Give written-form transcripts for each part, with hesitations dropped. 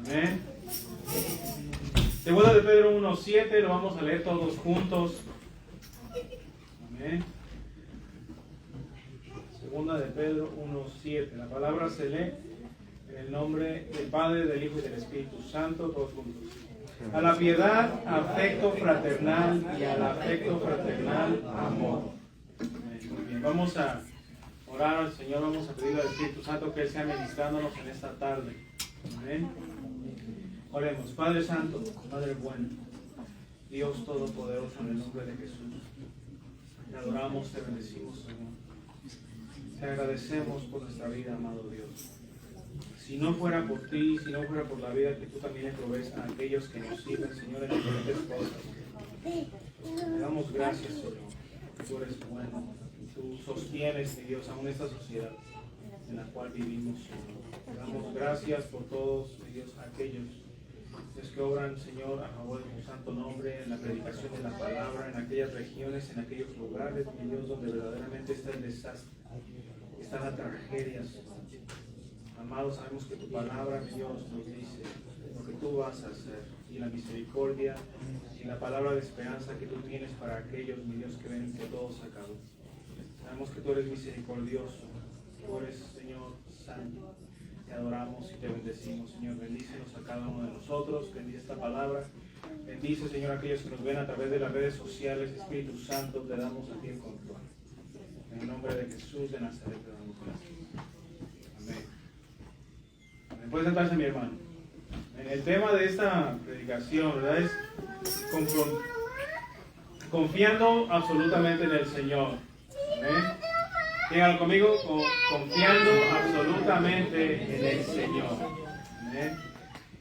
Amén. Segunda de Pedro 1:7, lo vamos a leer todos juntos. Amén. Segunda de Pedro 1:7. La palabra se lee en el nombre del Padre, del Hijo y del Espíritu Santo, todos juntos. A la piedad, afecto fraternal, y al afecto fraternal, amor. Amén. Muy bien, vamos a orar al Señor, vamos a pedirle al Espíritu Santo que Él sea ministrándonos en esta tarde. Amén. Oremos. Padre Santo, Padre bueno, Dios Todopoderoso, en el nombre de Jesús, te adoramos, te bendecimos, Señor. Te agradecemos por nuestra vida, amado Dios. Si no fuera por ti, si no fuera por la vida que tú también le provees a aquellos que nos sirven, Señor, en diferentes cosas, te damos gracias, Señor. Tú eres bueno. Tú sostienes, mi Dios, aún esta sociedad en la cual vivimos, Señor. Te damos gracias por todos, mi Dios, aquellos que obran, Señor, a favor de tu santo nombre, en la predicación de la palabra, en aquellas regiones, en aquellos lugares, mi Dios, donde verdaderamente está el desastre, está la tragedia, Señor. Amado, sabemos que tu palabra, mi Dios, nos dice lo que tú vas a hacer, y la misericordia y la palabra de esperanza que tú tienes para aquellos, mi Dios, que ven que todo se acabó. Sabemos que tú eres misericordioso, tú eres, Señor, santo. Te adoramos y te bendecimos, Señor. Bendícenos a cada uno de nosotros, bendice esta palabra. Bendice, Señor, a aquellos que nos ven a través de las redes sociales. Espíritu Santo, te damos a ti el control. En el nombre de Jesús de Nazaret te damos gracias. Amén. Amén. Puede sentarse, mi hermano. En el tema de esta predicación, ¿verdad? Es confiando absolutamente en el Señor. Amén. Díganlo conmigo, confiando absolutamente en el Señor. ¿Amén?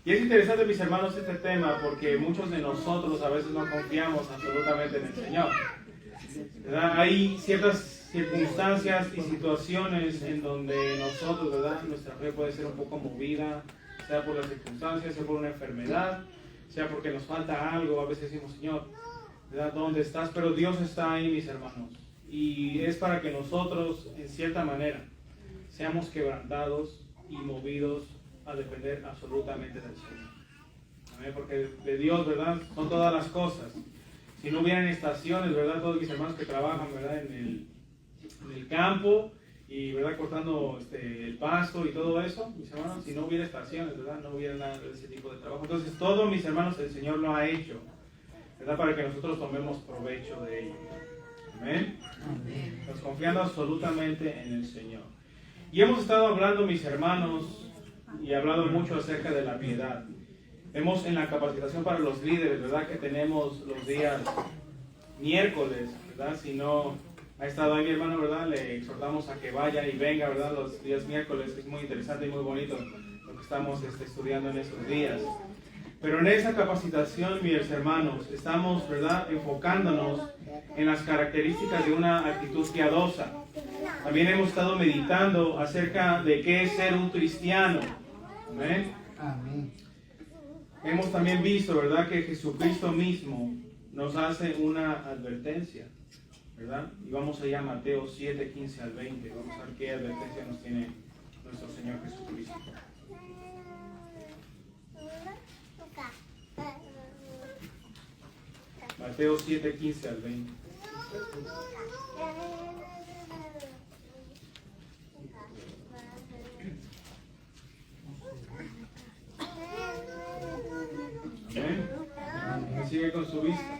Y es interesante, mis hermanos, este tema, porque muchos de nosotros a veces no confiamos absolutamente en el Señor. ¿Verdad? Hay ciertas circunstancias y situaciones en donde nosotros, ¿verdad?, nuestra fe puede ser un poco movida, sea por las circunstancias, sea por una enfermedad, sea porque nos falta algo. A veces decimos, Señor, ¿verdad?, ¿dónde estás? Pero Dios está ahí, mis hermanos. Y es para que nosotros, en cierta manera, seamos quebrantados y movidos a depender absolutamente del Señor. Amén. Porque de Dios, ¿verdad?, son todas las cosas. Si no hubieran estaciones, ¿verdad?, todos mis hermanos que trabajan, ¿verdad?, en el campo y, ¿verdad?, cortando el pasto y todo eso, mis hermanos, si no hubiera estaciones, ¿verdad?, no hubiera nada de ese tipo de trabajo. Entonces, todo, mis hermanos, el Señor lo ha hecho, ¿verdad?, para que nosotros tomemos provecho de ello. Amén. Nos confiando absolutamente en el Señor. Y hemos estado hablando, mis hermanos, y hablado mucho acerca de la piedad. Vemos en la capacitación para los líderes, ¿verdad?, que tenemos los días miércoles, ¿verdad? Si no ha estado ahí mi hermano, ¿verdad?, le exhortamos a que vaya y venga, ¿verdad?, los días miércoles. Es muy interesante y muy bonito lo que estamos estudiando en esos días. Pero en esa capacitación, mis hermanos, estamos, ¿verdad?, enfocándonos en las características de una actitud piadosa. También hemos estado meditando acerca de qué es ser un cristiano. Amén. Amén. Hemos también visto, ¿verdad?, que Jesucristo mismo nos hace una advertencia, ¿verdad? Y vamos allá a Mateo 7, 15 al 20. Vamos a ver qué advertencia nos tiene nuestro Señor Jesucristo. Mateo 7, 15 al 20. Amén. Sigue con su vista.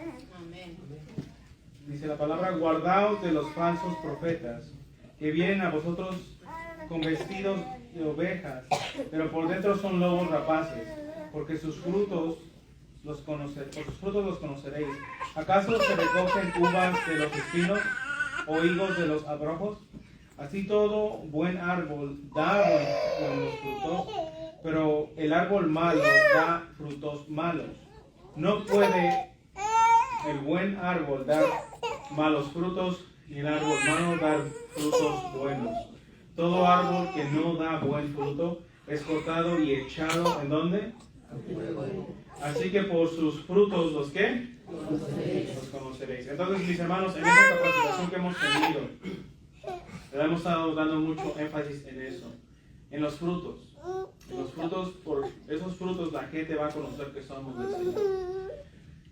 Dice la palabra: guardaos de los falsos profetas, que vienen a vosotros con vestidos de ovejas, pero por dentro son lobos rapaces, porque sus frutos los conoceréis. ¿Acaso se recogen uvas de los espinos o higos de los abrojos? Así todo buen árbol da buenos frutos, pero el árbol malo da frutos malos. No puede el buen árbol dar malos frutos, ni el árbol malo dar frutos buenos. Todo árbol que no da buen fruto es cortado y echado, ¿en dónde? Así que por sus frutos, ¿los qué? Los conoceréis. Entonces, mis hermanos, en esta capacitación que hemos tenido, le hemos estado dando mucho énfasis en eso, en los frutos. Los frutos, por esos frutos la gente va a conocer que somos del Señor.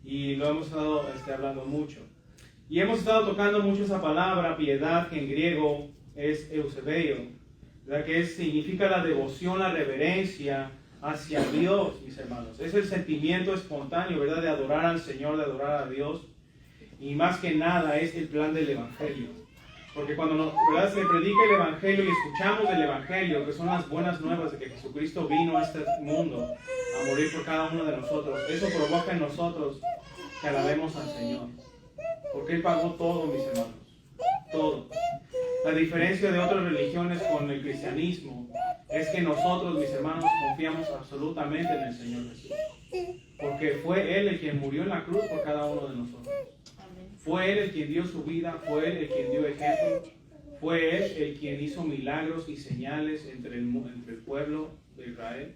Y lo hemos estado hablando mucho. Y hemos estado tocando mucho esa palabra, piedad, que en griego es eusebio, ¿verdad? Que significa la devoción, la reverencia hacia Dios, mis hermanos. Es el sentimiento espontáneo, ¿verdad? De adorar al Señor, de adorar a Dios. Y más que nada es el plan del Evangelio. Porque cuando ¿verdad? Se predica el Evangelio y escuchamos del Evangelio, que son las buenas nuevas de que Jesucristo vino a este mundo a morir por cada uno de nosotros, eso provoca en nosotros que alabemos al Señor. Porque Él pagó todo, mis hermanos. Todo. La diferencia de otras religiones con el cristianismo es que nosotros, mis hermanos, confiamos absolutamente en el Señor Jesús. Porque fue Él el quien murió en la cruz por cada uno de nosotros. Fue Él el quien dio su vida, fue Él el quien dio ejemplo, fue Él el quien hizo milagros y señales entre el pueblo de Israel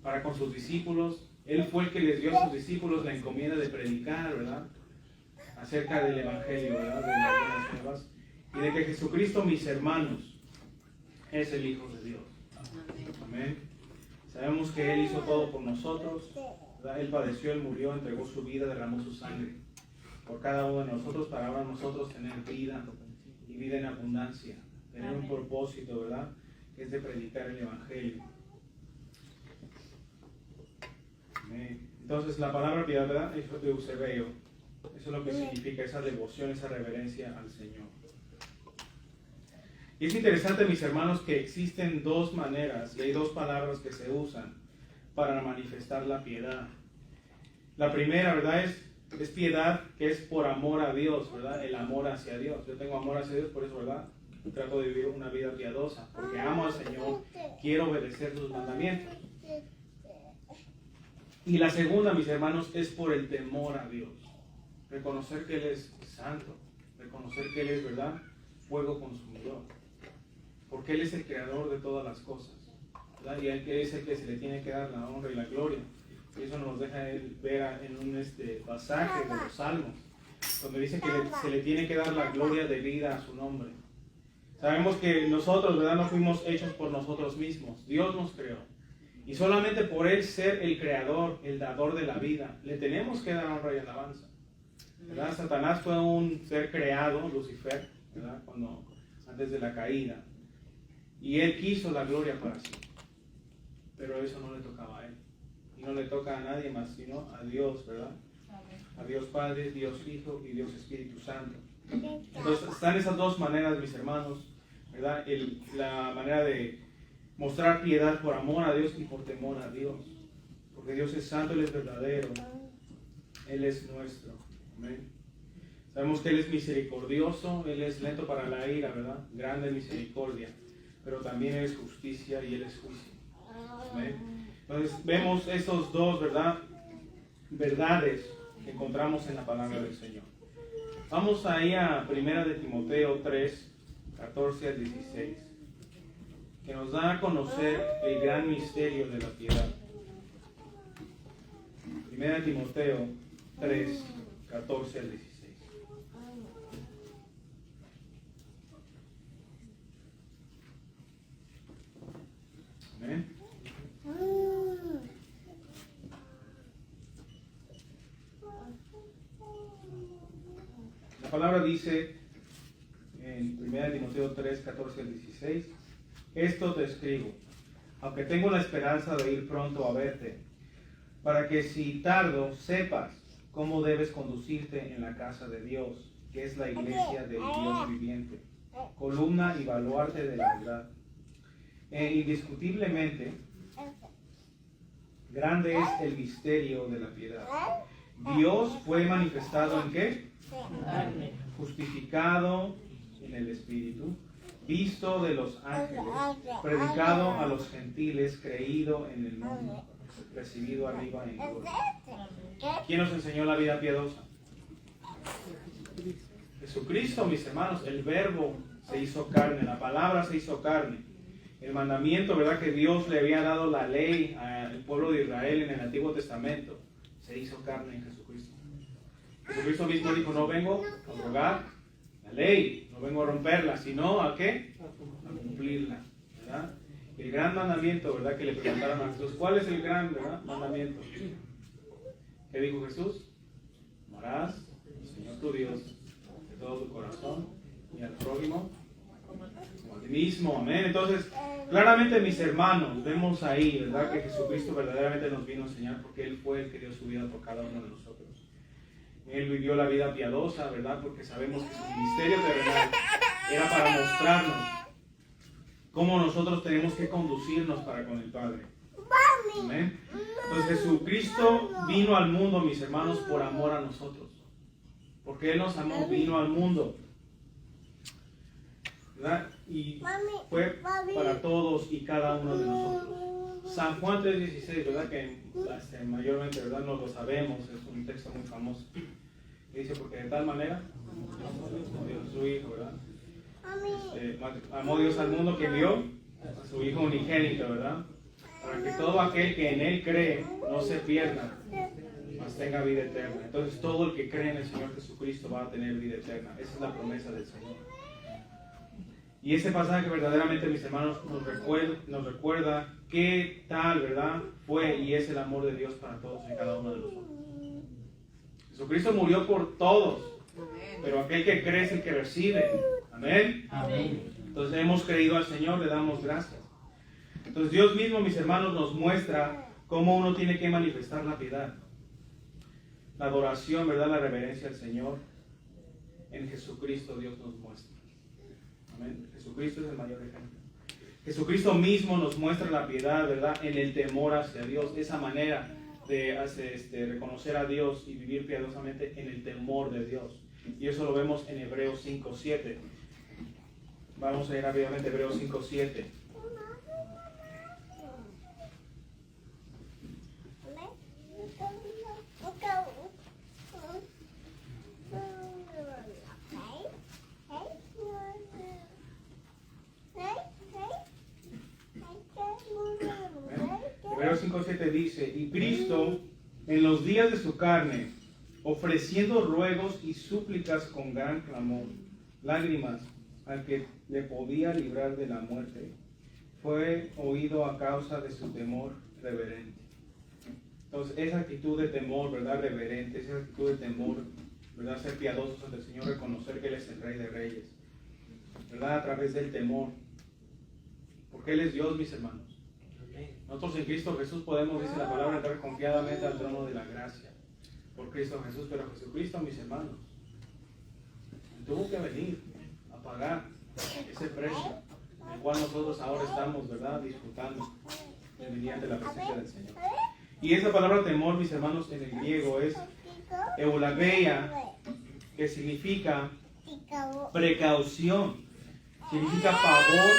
para con sus discípulos. Él fue el que les dio a sus discípulos la encomienda de predicar, ¿verdad? Acerca del Evangelio, ¿verdad? De las buenas nuevas. Y de que Jesucristo, mis hermanos, es el Hijo de Dios. Amén. Sabemos que Él hizo todo por nosotros, ¿verdad? Él padeció, Él murió, entregó su vida, derramó su sangre por cada uno de nosotros, para ahora nosotros tener vida y vida en abundancia, tener un propósito, ¿verdad? Que es de predicar el Evangelio. Entonces la palabra piedad, ¿verdad? Es eusebio. Eso es lo que significa esa devoción, esa reverencia al Señor. Y es interesante, mis hermanos, que existen dos maneras y hay dos palabras que se usan para manifestar la piedad. La primera, ¿verdad? Es piedad, que es por amor a Dios, ¿verdad? El amor hacia Dios. Yo tengo amor hacia Dios, por eso, ¿verdad? Trato de vivir una vida piadosa, porque amo al Señor, quiero obedecer sus mandamientos. Y la segunda, mis hermanos, es por el temor a Dios. Reconocer que Él es santo, reconocer que Él es, ¿verdad? Fuego consumidor. Porque Él es el creador de todas las cosas, ¿verdad? Y Él es el que se le tiene que dar la honra y la gloria. Y eso nos deja ver en un pasaje de los Salmos, donde dice que se le tiene que dar la gloria debida a su nombre. Sabemos que nosotros, ¿verdad? No fuimos hechos por nosotros mismos. Dios nos creó. Y solamente por Él ser el creador, el dador de la vida, le tenemos que dar honra y alabanza, ¿verdad? Satanás fue un ser creado, Lucifer, ¿verdad? Antes de la caída. Y él quiso la gloria para sí. Pero eso no le tocaba a él. Y no le toca a nadie más, sino a Dios, ¿verdad? A Dios Padre, Dios Hijo y Dios Espíritu Santo. Entonces están esas dos maneras, mis hermanos, ¿verdad? La manera de mostrar piedad por amor a Dios y por temor a Dios. Porque Dios es santo, Él es verdadero. Él es nuestro. Amén. Sabemos que Él es misericordioso, Él es lento para la ira, ¿verdad? Grande misericordia. Pero también Él es justicia y Él es juicio. Amén. Entonces vemos estos dos, ¿verdad? Verdades que encontramos en la palabra del Señor. Vamos ahí a 1 de Timoteo 3, 14 al 16, que nos da a conocer el gran misterio de la piedad. 1 de Timoteo 3, 14 al 16. Amén. La palabra dice en 1 Timoteo 3, 14 al 16: esto te escribo, aunque tengo la esperanza de ir pronto a verte, para que si tardo sepas cómo debes conducirte en la casa de Dios, que es la iglesia del Dios viviente, columna y baluarte de la verdad. Indiscutiblemente, grande es el misterio de la piedad. Dios fue manifestado ¿en qué? Justificado en el Espíritu, visto de los ángeles, predicado a los gentiles, creído en el mundo, recibido arriba en gloria. ¿Quién nos enseñó la vida piadosa? Jesucristo, mis hermanos. El verbo se hizo carne, la palabra se hizo carne. El mandamiento, ¿verdad? Que Dios le había dado la ley al pueblo de Israel en el Antiguo Testamento, se hizo carne en Jesucristo. Jesucristo mismo dijo: no vengo a abrogar la ley, no vengo a romperla, sino ¿a qué? A cumplirla, ¿verdad? El gran mandamiento, ¿verdad? Que le preguntaron a Jesús, ¿cuál es el gran, ¿verdad? Mandamiento? ¿Qué dijo Jesús? Amarás al Señor tu Dios de todo tu corazón y al prójimo como a ti mismo. Amén. Entonces, claramente, mis hermanos, vemos ahí, ¿verdad? Que Jesucristo verdaderamente nos vino a enseñar, porque Él fue el que dio su vida por cada uno de nosotros. Él vivió la vida piadosa, ¿verdad? Porque sabemos que su ministerio terrenal era para mostrarnos cómo nosotros tenemos que conducirnos para con el Padre. Amén. Entonces Jesucristo vino al mundo, mis hermanos, por amor a nosotros. Porque Él nos amó, vino al mundo, ¿verdad? Y fue para todos y cada uno de nosotros. San Juan 3:16, ¿verdad? Que mayormente, ¿verdad? No lo sabemos, es un texto muy famoso. Que dice, porque de tal manera amó Dios a su Hijo, ¿verdad? Amó Dios al mundo que envió a su Hijo unigénito, ¿verdad? Para que todo aquel que en Él cree no se pierda, mas tenga vida eterna. Entonces todo el que cree en el Señor Jesucristo va a tener vida eterna. Esa es la promesa del Señor. Y ese pasaje verdaderamente, mis hermanos, nos recuerda qué tal, ¿verdad? Fue y es el amor de Dios para todos y cada uno de nosotros. Jesucristo murió por todos, pero aquel que cree es el que recibe. Amén. Amén. Entonces hemos creído al Señor, le damos gracias. Entonces Dios mismo, mis hermanos, nos muestra cómo uno tiene que manifestar la piedad, la adoración, ¿verdad? La reverencia al Señor. En Jesucristo Dios nos muestra. Amén. Jesucristo es el mayor ejemplo. Jesucristo mismo nos muestra la piedad, ¿verdad? En el temor hacia Dios, esa manera de reconocer a Dios y vivir piadosamente en el temor de Dios. Y eso lo vemos en Hebreos 5:7. Vamos a ir rápidamente a Hebreos 5:7. Hebreos 5:7 dice, y Cristo en los días de su carne, ofreciendo ruegos y súplicas con gran clamor, lágrimas, al que le podía librar de la muerte, fue oído a causa de su temor reverente. Entonces, esa actitud de temor, ¿verdad? Reverente, esa actitud de temor, ¿verdad? Ser piadosos ante el Señor, reconocer que Él es el Rey de Reyes, ¿verdad? A través del temor. Porque Él es Dios, mis hermanos. Nosotros en Cristo Jesús podemos, dice la palabra, entrar confiadamente al trono de la gracia. Por Cristo Jesús, pero Jesucristo, mis hermanos, tuvo que venir a pagar ese precio, el cual nosotros ahora estamos, ¿verdad? Disfrutando mediante la presencia del Señor. Y esa palabra temor, mis hermanos, en el griego es eulabeia, que significa precaución, significa pavor,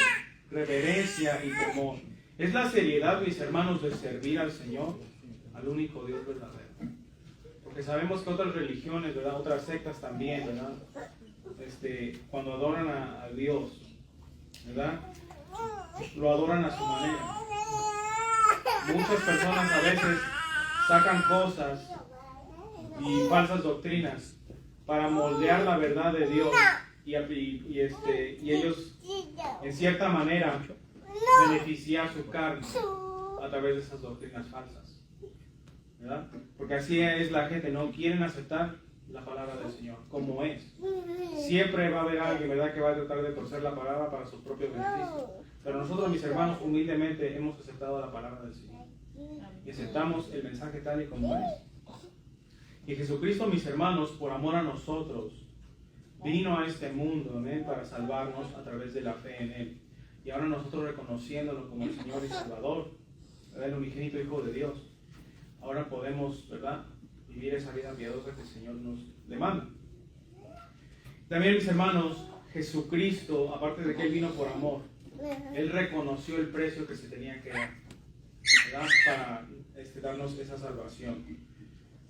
reverencia y temor. Es la seriedad, mis hermanos, de servir al Señor, al único Dios verdadero. Porque sabemos que otras religiones, ¿verdad? Otras sectas también, ¿verdad? Cuando adoran a Dios, ¿verdad? Lo adoran a su manera. Muchas personas a veces sacan cosas y falsas doctrinas para moldear la verdad de Dios y ellos, en cierta manera, beneficiar su carne a través de esas doctrinas falsas, ¿verdad? Porque así es la gente, no quieren aceptar la palabra del Señor como es. Siempre va a haber alguien, ¿verdad?, que va a tratar de torcer la palabra para sus propios beneficios. Pero nosotros, mis hermanos, humildemente hemos aceptado la palabra del Señor y aceptamos el mensaje tal y como es. Y Jesucristo, mis hermanos, por amor a nosotros, vino a este mundo, ¿no?, para salvarnos a través de la fe en Él. Y ahora nosotros reconociéndolo como el Señor y Salvador, ¿verdad?, el unigénito Hijo de Dios, ahora podemos, ¿verdad?, vivir esa vida piadosa que el Señor nos demanda. También, mis hermanos, Jesucristo, aparte de que Él vino por amor, Él reconoció el precio que se tenía que dar, ¿verdad?, para darnos esa salvación,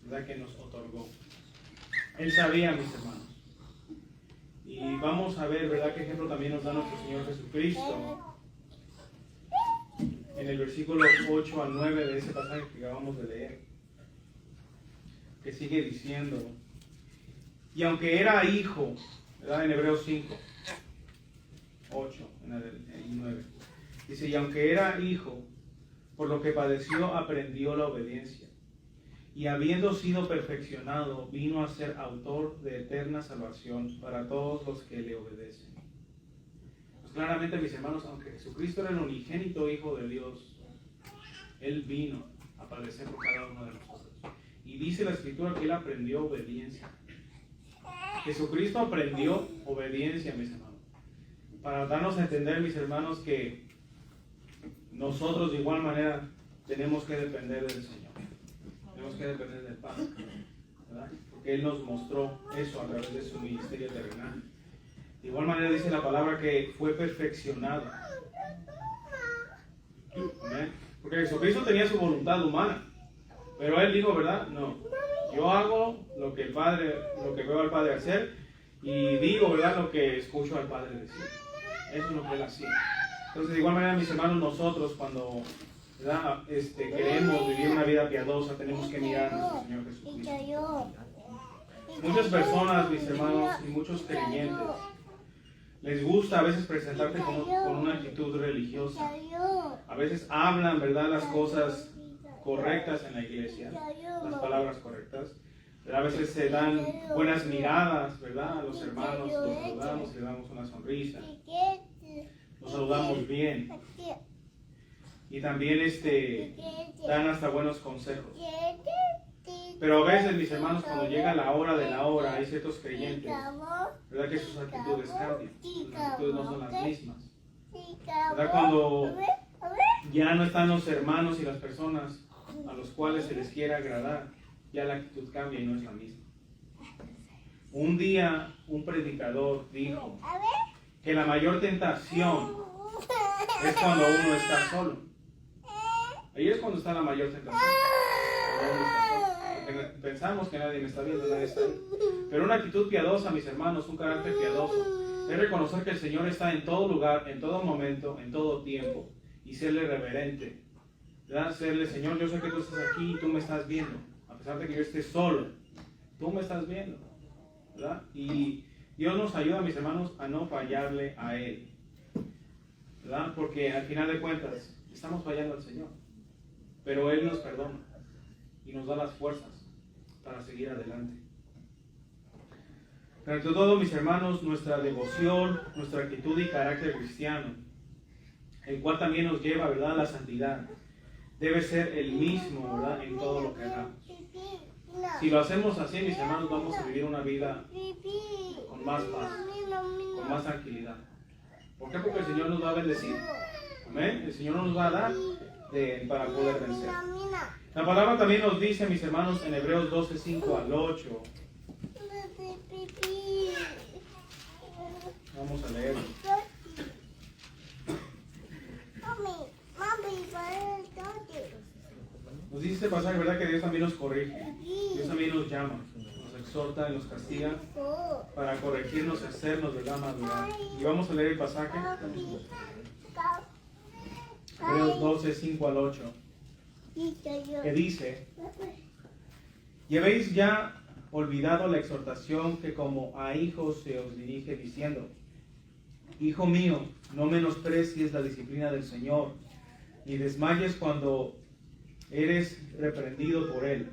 ¿verdad?, que nos otorgó. Él sabía, mis hermanos. Y vamos a ver, ¿verdad?, qué ejemplo también nos da nuestro Señor Jesucristo en el versículo 8 al 9 de ese pasaje que acabamos de leer, que sigue diciendo, y aunque era hijo, ¿verdad?, en Hebreos 5, 8 y 9, Dice, y aunque era hijo, por lo que padeció aprendió la obediencia. Y habiendo sido perfeccionado, vino a ser autor de eterna salvación para todos los que le obedecen. Pues claramente, mis hermanos, aunque Jesucristo era el unigénito Hijo de Dios, Él vino a padecer por cada uno de nosotros. Y dice la Escritura que Él aprendió obediencia. Jesucristo aprendió obediencia, mis hermanos. Para darnos a entender, mis hermanos, que nosotros de igual manera tenemos que depender del Señor. Tenemos que depender del Padre, ¿verdad? Porque Él nos mostró eso a través de su ministerio terrenal. De igual manera dice la palabra que fue perfeccionado. ¿Amén? Porque Jesucristo tenía su voluntad humana, pero Él dijo, ¿verdad? No, yo hago lo que veo al Padre hacer y digo, ¿verdad? Lo que escucho al Padre decir. Eso es lo que Él hacía. Entonces, de igual manera, mis hermanos, nosotros cuando queremos vivir una vida piadosa, tenemos que mirar a nuestro Señor Jesucristo. Muchas personas, mis hermanos, y muchos creyentes, les gusta a veces presentarte con una actitud religiosa. A veces hablan, ¿verdad?, las cosas correctas en la iglesia, las palabras correctas. Pero a veces se dan buenas miradas, ¿verdad?, a los hermanos, los saludamos y le damos una sonrisa. Los saludamos bien. Y también dan hasta buenos consejos. Pero a veces, mis hermanos, cuando llega la hora de la hora, hay ciertos creyentes, ¿verdad?, que sus actitudes cambian. Sus actitudes no son las mismas. ¿Verdad? Cuando ya no están los hermanos y las personas a los cuales se les quiere agradar, ya la actitud cambia y no es la misma. Un día, un predicador dijo que la mayor tentación es cuando uno está solo. Ahí es cuando está la mayor tentación. Pensamos que nadie me está viendo, nadie está ahí. Pero una actitud piadosa, mis hermanos, un carácter piadoso, es reconocer que el Señor está en todo lugar, en todo momento, en todo tiempo, y serle reverente. ¿Verdad? Serle, Señor, yo sé que tú estás aquí y tú me estás viendo. A pesar de que yo esté solo, tú me estás viendo. ¿Verdad? Y Dios nos ayuda, mis hermanos, a no fallarle a Él. ¿Verdad? Porque al final de cuentas, estamos fallando al Señor. Pero Él nos perdona y nos da las fuerzas para seguir adelante. Pero ante todo, mis hermanos, nuestra devoción, nuestra actitud y carácter cristiano, el cual también nos lleva, ¿verdad?, a la santidad, debe ser el mismo, ¿verdad?, en todo lo que hagamos. Si lo hacemos así, mis hermanos, vamos a vivir una vida con más paz, con más tranquilidad. ¿Por qué? Porque el Señor nos va a bendecir. Amén. El Señor nos va a dar para poder vencer. La palabra también nos dice, mis hermanos, en Hebreos 12, 5 al 8. Vamos a leerlo. Nos dice este pasaje, ¿verdad?, que Dios también nos corrige. Dios también nos llama, nos exhorta y nos castiga para corregirnos y hacernos, ¿verdad?, madurar. Y vamos a leer el pasaje. Hebreos 12, 5 al 8. Que dice: ¿Y habéis ya olvidado la exhortación que como a hijos se os dirige diciendo: Hijo mío, no menosprecies la disciplina del Señor, ni desmayes cuando eres reprendido por Él?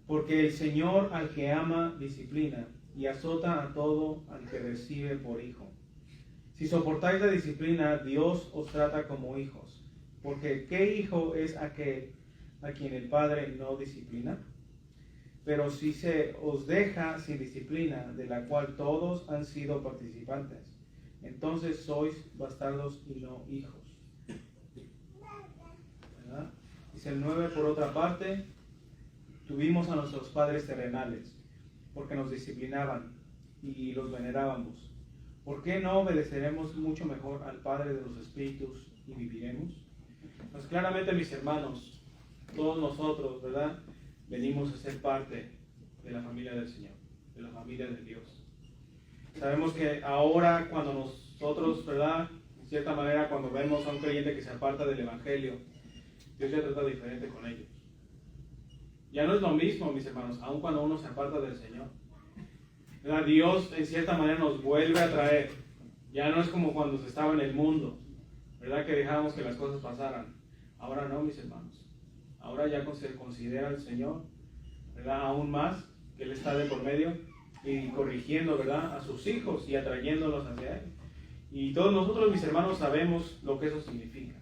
Porque el Señor al que ama disciplina y azota a todo al que recibe por hijo. Si soportáis la disciplina, Dios os trata como hijos. Porque ¿qué hijo es aquel a quien el Padre no disciplina? Pero si se os deja sin disciplina, de la cual todos han sido participantes, entonces sois bastardos y no hijos. ¿Verdad? Dice el 9, por otra parte, tuvimos a nuestros padres terrenales, porque nos disciplinaban y los venerábamos. ¿Por qué no obedeceremos mucho mejor al Padre de los Espíritus y viviremos? Pues claramente, mis hermanos, todos nosotros, ¿verdad?, venimos a ser parte de la familia del Señor, de la familia de Dios. Sabemos que ahora cuando nosotros, ¿verdad?, en cierta manera, cuando vemos a un creyente que se aparta del Evangelio, Dios ya trata diferente con ellos. Ya no es lo mismo, mis hermanos, aun cuando uno se aparta del Señor. ¿Verdad? Dios en cierta manera nos vuelve a traer. Ya no es como cuando se estaba en el mundo. ¿verdad? Que dejábamos que las cosas pasaran. Ahora no, mis hermanos. Ahora ya se considera al Señor, ¿verdad? Aún más, que Él está de por medio y corrigiendo, ¿verdad? A sus hijos y atrayéndolos hacia Él. Y todos nosotros, mis hermanos, sabemos lo que eso significa,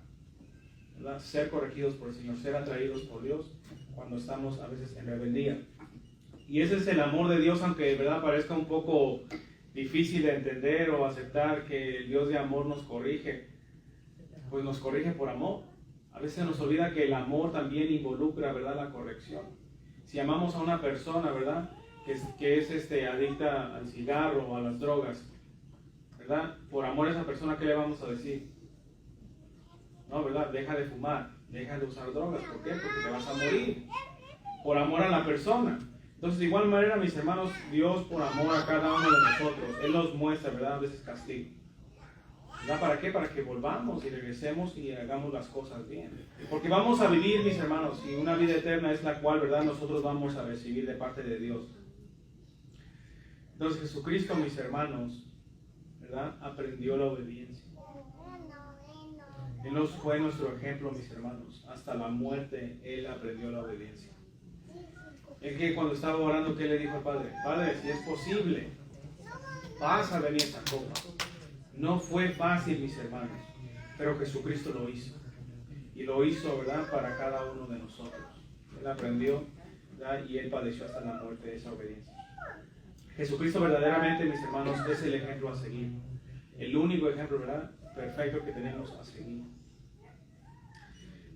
¿verdad? Ser corregidos por el Señor, ser atraídos por Dios cuando estamos a veces en rebeldía. Y ese es el amor de Dios, aunque de verdad parezca un poco difícil de entender o aceptar que el Dios de amor nos corrige, pues nos corrige por amor. A veces nos olvida que el amor también involucra, ¿verdad?, la corrección. Si amamos a una persona, ¿verdad?, que es adicta al cigarro o a las drogas, ¿verdad?, por amor a esa persona, ¿qué le vamos a decir? No, ¿verdad? Deja de fumar, deja de usar drogas. ¿Por qué? Porque te vas a morir. Por amor a la persona. Entonces, de igual manera, mis hermanos, Dios por amor a cada uno de nosotros, Él nos muestra, ¿verdad?, a veces castigo. ¿Verdad? ¿Para qué? Para que volvamos y regresemos y hagamos las cosas bien. Porque vamos a vivir, mis hermanos, y una vida eterna es la cual, ¿verdad?, nosotros vamos a recibir de parte de Dios. Entonces, Jesucristo, mis hermanos, ¿verdad?, aprendió la obediencia. Él nos fue nuestro ejemplo, mis hermanos. Hasta la muerte, Él aprendió la obediencia. Es que cuando estaba orando, ¿qué le dijo al Padre? Padre, si es posible, pasa de mí esa copa. No fue fácil, mis hermanos, pero Jesucristo lo hizo. Y lo hizo, ¿verdad?, para cada uno de nosotros. Él aprendió, ¿verdad?, y Él padeció hasta la muerte de esa obediencia. Jesucristo verdaderamente, mis hermanos, es el ejemplo a seguir. El único ejemplo, ¿verdad?, perfecto que tenemos a seguir.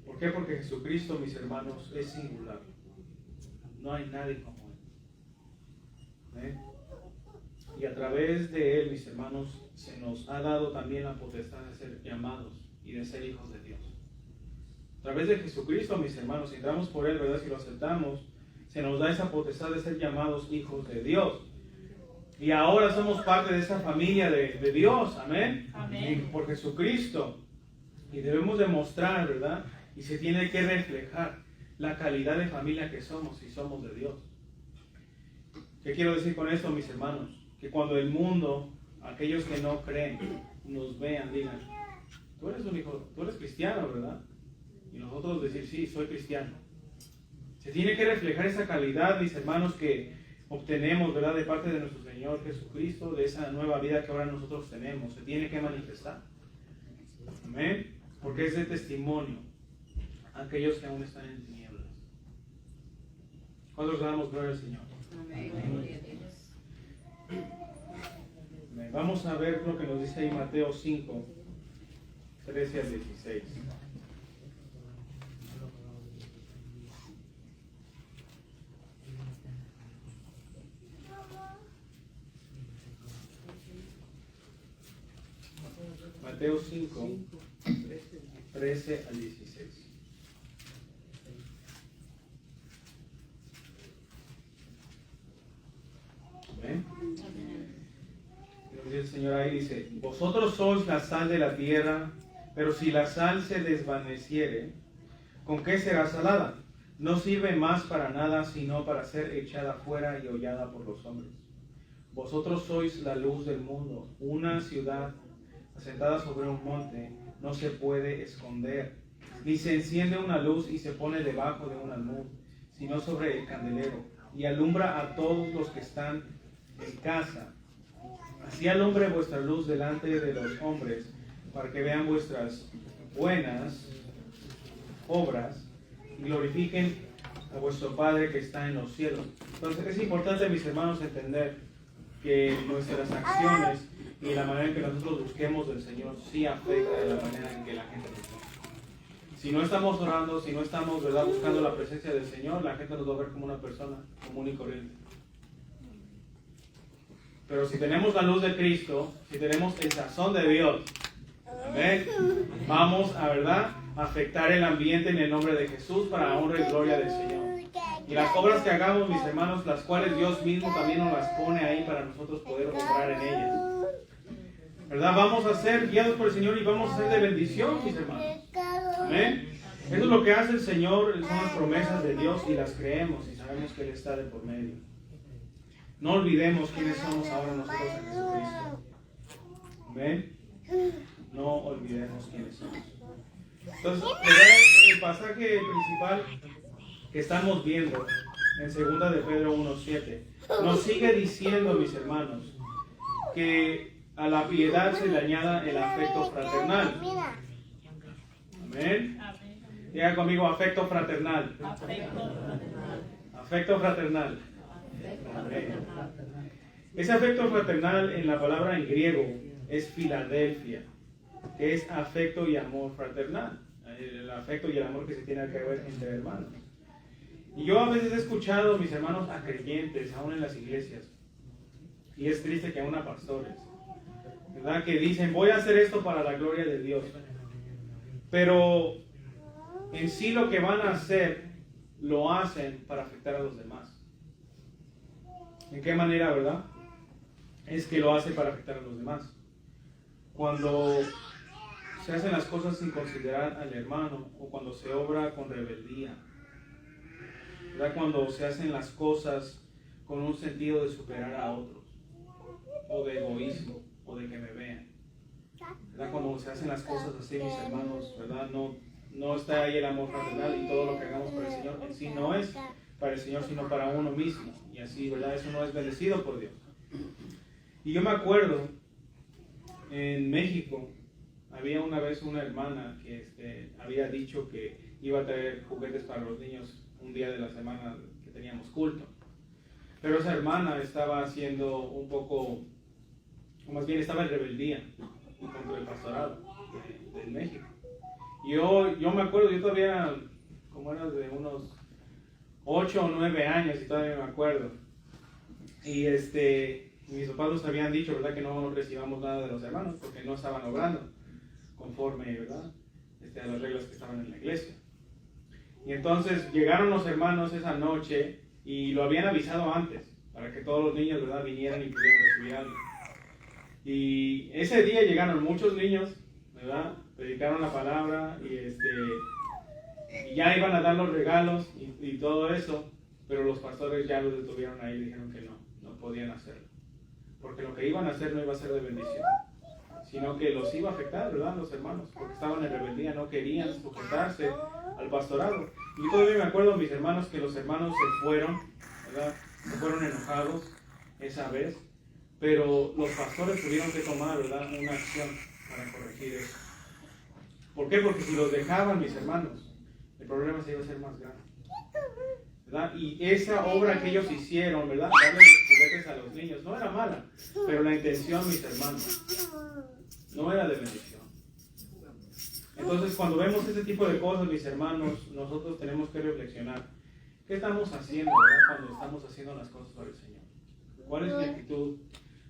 ¿Por qué? Porque Jesucristo, mis hermanos, es singular. No hay nadie como Él. Y a través de Él, mis hermanos, se nos ha dado también la potestad de ser llamados y de ser hijos de Dios. A través de Jesucristo, mis hermanos, si entramos por Él, ¿verdad?, si lo aceptamos, se nos da esa potestad de ser llamados hijos de Dios. Y ahora somos parte de esa familia de Dios, amén. Amén. Por Jesucristo. Y debemos demostrar, ¿verdad?, y se tiene que reflejar la calidad de familia que somos si somos de Dios. ¿Qué quiero decir con esto, mis hermanos? Que cuando el mundo, aquellos que no creen, nos vean, digan, tú eres un hijo, tú eres cristiano, ¿verdad? Y nosotros decir, sí, soy cristiano. Se tiene que reflejar esa calidad, mis hermanos, que obtenemos, ¿verdad?, de parte de nuestro Señor Jesucristo, de esa nueva vida que ahora nosotros tenemos. Se tiene que manifestar. Amén. Porque es de testimonio a aquellos que aún están en tinieblas. ¿Cuántos damos gloria al Señor? Amén. Vamos a ver lo que nos dice ahí Mateo 5, 13 al 16. Mateo 5, 13 al 16. ¿Ven? El Señor ahí dice, vosotros sois la sal de la tierra, pero si la sal se desvaneciere, ¿con qué será salada? No sirve más para nada, sino para ser echada fuera y hollada por los hombres. Vosotros sois la luz del mundo. Una ciudad asentada sobre un monte no se puede esconder, ni se enciende una luz y se pone debajo de un almud, sino sobre el candelero, y alumbra a todos los que están en casa. Así alumbre vuestra luz delante de los hombres, para que vean vuestras buenas obras y glorifiquen a vuestro Padre que está en los cielos. Entonces es importante, mis hermanos, entender que nuestras acciones y la manera en que nosotros busquemos del Señor sí afecta de la manera en que la gente nos ve. Si no estamos orando, si no estamos, ¿verdad?, buscando la presencia del Señor, la gente nos va a ver como una persona común y corriente. Pero si tenemos la luz de Cristo, si tenemos el sazón de Dios, amén, vamos a, ¿verdad?, afectar el ambiente en el nombre de Jesús para honra y gloria del Señor. Y las obras que hagamos, mis hermanos, las cuales Dios mismo también nos las pone ahí para nosotros poder obrar en ellas, ¿verdad? Vamos a ser guiados por el Señor y vamos a ser de bendición, mis hermanos. Amén. Eso es lo que hace el Señor, son las promesas de Dios y las creemos y sabemos que Él está de por medio. No olvidemos quiénes somos ahora nosotros en Jesucristo. Amén. no olvidemos quiénes somos. Entonces, ¿verdad? El pasaje principal que estamos viendo en 2 de Pedro 1:7 nos sigue diciendo, mis hermanos, que a la piedad se le añada el afecto fraternal. Amén. Diga conmigo, afecto fraternal. Afecto fraternal. Amén. Ese afecto fraternal en la palabra en griego es Filadelfia, que es afecto y amor fraternal. El afecto y el amor que se tiene que ver entre hermanos. Y yo a veces he escuchado, mis hermanos, a creyentes, aún en las iglesias, y es triste que aún a pastores, ¿verdad? Que dicen, voy a hacer esto para la gloria de Dios. Pero en sí lo que van a hacer, lo hacen para afectar a los demás. ¿En qué manera, verdad? Es que lo hace para afectar a los demás. Cuando se hacen las cosas sin considerar al hermano, o cuando se obra con rebeldía, ¿verdad? Cuando se hacen las cosas con un sentido de superar a otros, o de egoísmo, o de que me vean, ¿verdad? Cuando se hacen las cosas así, mis hermanos, ¿verdad? No está ahí el amor fraternal, y todo lo que hagamos para el Señor en sí no es para el Señor, sino para uno mismo, y así, ¿verdad? Eso no es bendecido por Dios. Y yo me acuerdo, en México, había una vez una hermana que había dicho que iba a traer juguetes para los niños un día de la semana que teníamos culto. Pero esa hermana estaba haciendo un poco, o más bien estaba en rebeldía contra el pastorado de México. Y yo me acuerdo, yo todavía, como era de unos 8 o 9 años, y todavía me acuerdo. Y mis papás nos habían dicho, ¿verdad?, que no recibamos nada de los hermanos porque no estaban obrando conforme, ¿verdad?, a las reglas que estaban en la iglesia. Y entonces llegaron los hermanos esa noche y lo habían avisado antes para que todos los niños, ¿verdad?, vinieran y pudieran recibir algo. Y ese día llegaron muchos niños, ¿verdad?, predicaron la palabra y ya iban a dar los regalos y todo eso, pero los pastores ya los detuvieron ahí y dijeron que no podían hacerlo. Porque lo que iban a hacer no iba a ser de bendición, sino que los iba a afectar, ¿verdad?, los hermanos, porque estaban en rebeldía, no querían sujetarse al pastorado. Y todavía me acuerdo, mis hermanos, que los hermanos se fueron, ¿verdad?, se fueron enojados esa vez, pero los pastores tuvieron que tomar, ¿verdad?, una acción para corregir eso. ¿Por qué? Porque si los dejaban, mis hermanos, el problema se iba a hacer más grande, ¿verdad? Y esa obra que ellos hicieron, ¿verdad?, darle juguetes a los niños, no era mala, pero la intención, mis hermanos, no era de bendición. Entonces, cuando vemos ese tipo de cosas, mis hermanos, nosotros tenemos que reflexionar. ¿Qué estamos haciendo, verdad, cuando estamos haciendo las cosas para el Señor? ¿Cuál es mi actitud?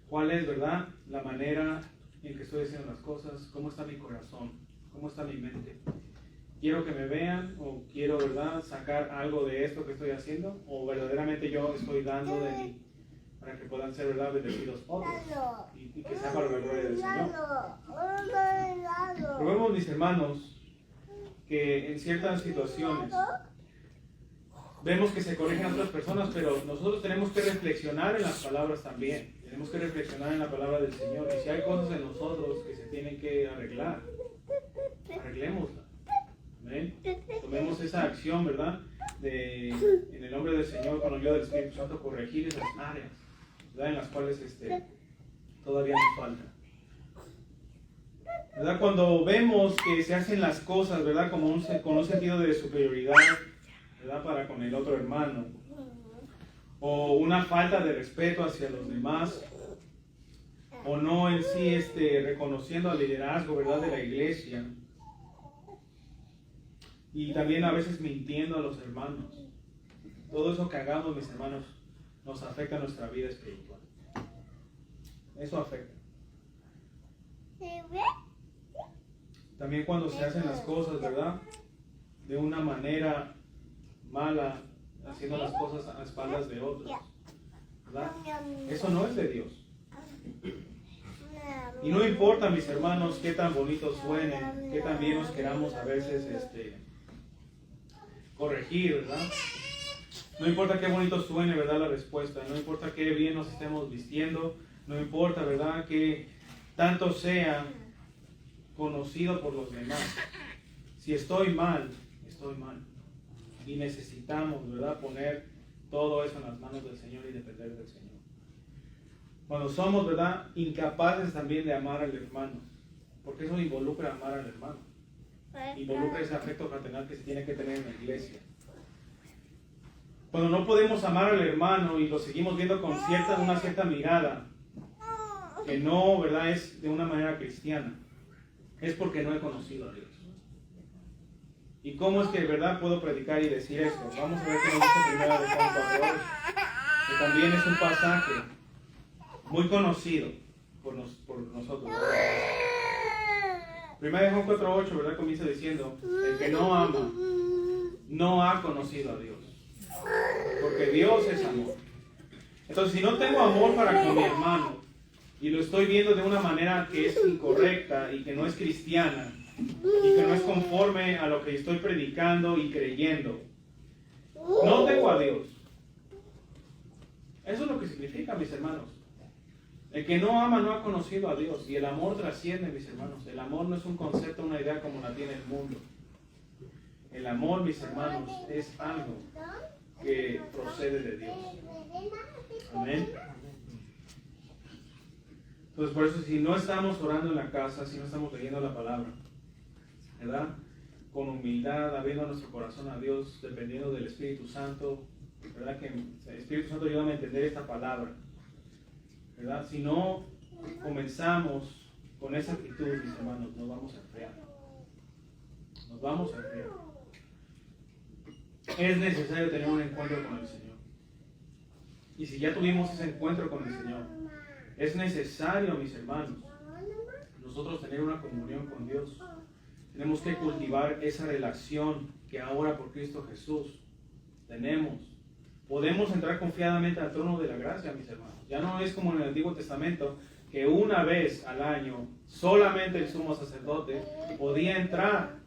¿Cuál es, verdad, la manera en que estoy haciendo las cosas? ¿Cómo está mi corazón? ¿Cómo está mi mente? ¿Quiero que me vean o quiero, verdad, sacar algo de esto que estoy haciendo? ¿O verdaderamente yo estoy dando de mí para que puedan ser, verdad, bendecidos otros y que sea para la gloria del Señor? Pero vemos, mis hermanos, que en ciertas situaciones vemos que se corrigen a otras personas, pero nosotros tenemos que reflexionar en las palabras también. Tenemos que reflexionar en la palabra del Señor. Y si hay cosas en nosotros que se tienen que arreglar, arreglémoslas. ¿Amén? Tomemos esa acción, ¿verdad?, en el nombre del Señor, con la ayuda del Espíritu Santo, corregir esas áreas, ¿verdad?, en las cuales todavía nos falta. ¿Verdad? Cuando vemos que se hacen las cosas, ¿verdad?, con un sentido de superioridad, ¿verdad?, para con el otro hermano, o una falta de respeto hacia los demás, o no en sí reconociendo al liderazgo, ¿verdad?, de la iglesia, y también a veces mintiendo a los hermanos. Todo eso que hagamos, mis hermanos, nos afecta a nuestra vida espiritual. Eso afecta. También cuando se hacen las cosas, ¿verdad?, de una manera mala, haciendo las cosas a espaldas de otros, ¿verdad? Eso no es de Dios. Y no importa, mis hermanos, qué tan bonitos suenen, qué tan bien nos queramos a veces corregir, ¿verdad? No importa qué bonito suene, ¿verdad?, la respuesta. No importa qué bien nos estemos vistiendo. No importa, ¿verdad?, que tanto sea conocido por los demás. Si estoy mal, estoy mal. Y necesitamos, ¿verdad?, poner todo eso en las manos del Señor y depender del Señor. Cuando somos, ¿verdad?, incapaces también de amar al hermano, porque eso involucra amar al hermano. Involucra ese afecto fraternal que se tiene que tener en la iglesia. Cuando no podemos amar al hermano y lo seguimos viendo con una cierta mirada, que no, ¿verdad?, es de una manera cristiana, es porque no he conocido a Dios. ¿Y cómo es que, verdad, puedo predicar y decir esto? Vamos a ver qué nos dice primera de Juan 4:8, que también es un pasaje muy conocido por nosotros, ¿verdad? Primera de Juan 4:8, ¿verdad?, comienza diciendo: el que no ama no ha conocido a Dios, porque Dios es amor. Entonces, si no tengo amor para con mi hermano y lo estoy viendo de una manera que es incorrecta y que no es cristiana y que no es conforme a lo que estoy predicando y creyendo, no tengo a Dios. Eso es lo que significa, mis hermanos. El que no ama no ha conocido a Dios. Y el amor trasciende, mis hermanos. El amor no es un concepto, una idea como la tiene el mundo. El amor, mis hermanos, es algo que procede de Dios. Amén. Entonces, por eso, si no estamos orando en la casa, si no estamos leyendo la palabra, ¿verdad?, con humildad, abriendo nuestro corazón a Dios, dependiendo del Espíritu Santo, ¿verdad?, que el Espíritu Santo ayuda a entender esta palabra, ¿verdad? Si no comenzamos con esa actitud, mis hermanos, nos vamos a enfriar. Nos vamos a enfriar. Es necesario tener un encuentro con el Señor. Y si ya tuvimos ese encuentro con el Señor, es necesario, mis hermanos, nosotros tener una comunión con Dios. Tenemos que cultivar esa relación que ahora por Cristo Jesús tenemos. Podemos entrar confiadamente al trono de la gracia, mis hermanos. Ya no es como en el Antiguo Testamento, que una vez al año solamente el sumo sacerdote podía entrar,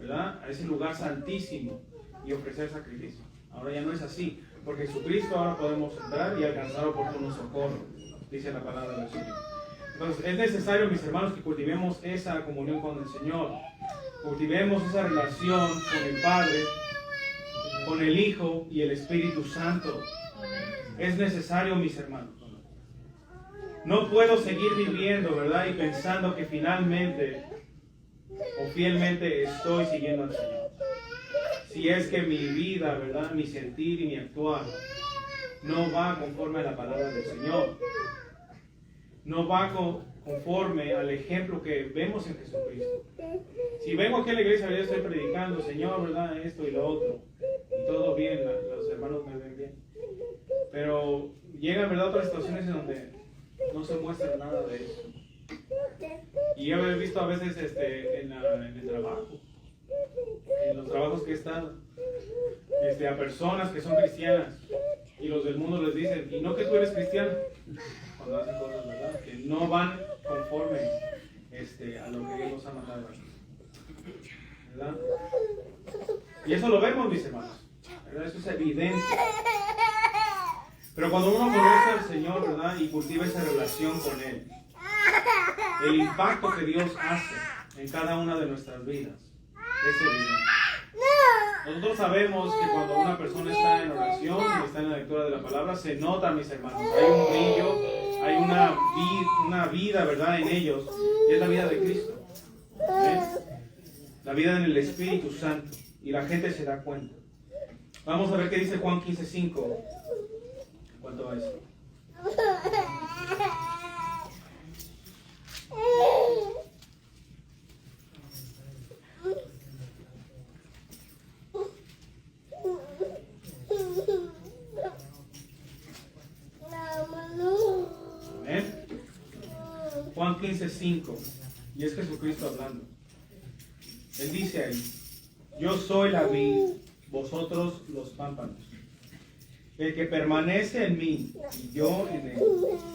¿verdad?, a ese lugar santísimo y ofrecer sacrificio. Ahora ya no es así, porque Jesucristo ahora podemos entrar y alcanzar oportuno socorro, dice la palabra del Señor. Entonces es necesario, mis hermanos, que cultivemos esa comunión con el Señor, cultivemos esa relación con el Padre, con el Hijo y el Espíritu Santo. Es necesario, mis hermanos. No puedo seguir viviendo, ¿verdad?, y pensando que finalmente o fielmente estoy siguiendo al Señor. Si es que mi vida, ¿verdad?, mi sentir y mi actuar no va conforme a la palabra del Señor. No va conforme al ejemplo que vemos en Jesucristo. Si vengo aquí a la iglesia, yo estoy predicando, Señor, ¿verdad?, esto y lo otro, y todo bien, los hermanos me ven bien. Pero llegan, ¿verdad?, otras situaciones en donde no se muestra nada de eso. Y yo he visto a veces en el trabajo, en los trabajos que he estado, a personas que son cristianas y los del mundo les dicen: ¿y no que tú eres cristiano? Cuando hacen cosas, ¿verdad?, que no van conforme a lo que Dios nos ha mandado, ¿verdad? Y eso lo vemos, mis hermanos, ¿verdad? Eso es evidente. Pero cuando uno conoce al Señor, ¿verdad?, y cultiva esa relación con Él, el impacto que Dios hace en cada una de nuestras vidas es evidente. Nosotros sabemos que cuando una persona está en oración y está en la lectura de la palabra, se nota, mis hermanos, hay un brillo, hay una vida, ¿verdad?, en ellos, y es la vida de Cristo. ¿Sí? La vida en el Espíritu Santo, y la gente se da cuenta. Vamos a ver qué dice Juan 15:5 en cuanto a esto. Amén. Juan 15:5, y es Jesucristo hablando. Él dice ahí: yo soy la vid, vosotros los pámpanos. El que permanece en mí y yo en él,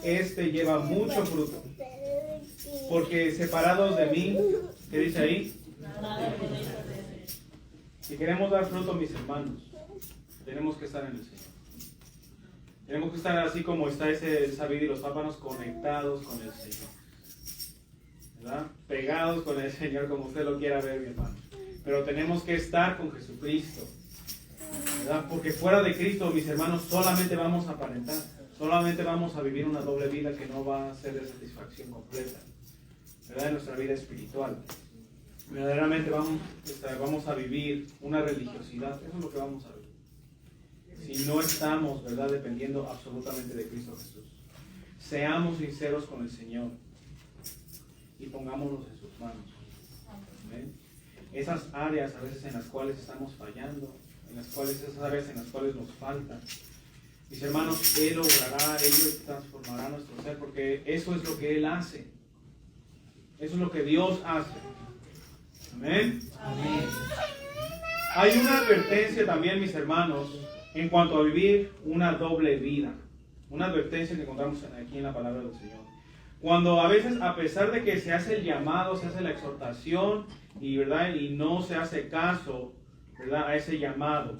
este lleva mucho fruto. Porque separados de mí, ¿qué dice ahí? Si queremos dar fruto, mis hermanos, tenemos que estar en el Señor. Tenemos que estar así como está esa vid y los pámpanos, conectados con el Señor. ¿verdad? Pegados con el Señor, como usted lo quiera ver, mi hermano. Pero tenemos que estar con Jesucristo, ¿verdad? Porque fuera de Cristo, mis hermanos, solamente vamos a aparentar. Solamente vamos a vivir una doble vida que no va a ser de satisfacción completa, ¿verdad? En nuestra vida espiritual. Verdaderamente vamos a vivir una religiosidad. Eso es lo que vamos a vivir. Si no estamos, ¿verdad?, dependiendo absolutamente de Cristo Jesús. Seamos sinceros con el Señor y pongámonos en sus manos. ¿Amén? Esas áreas a veces en las cuales estamos fallando, esas áreas en las cuales nos faltan, mis hermanos, Él obrará, Él transformará nuestro ser, porque eso es lo que Él hace. Eso es lo que Dios hace. Amén. Amén. Hay una advertencia también, mis hermanos, en cuanto a vivir una doble vida. Una advertencia que encontramos aquí en la palabra del Señor. Cuando a veces, a pesar de que se hace el llamado, se hace la exhortación, ¿verdad?, y no se hace caso, ¿verdad?, a ese llamado,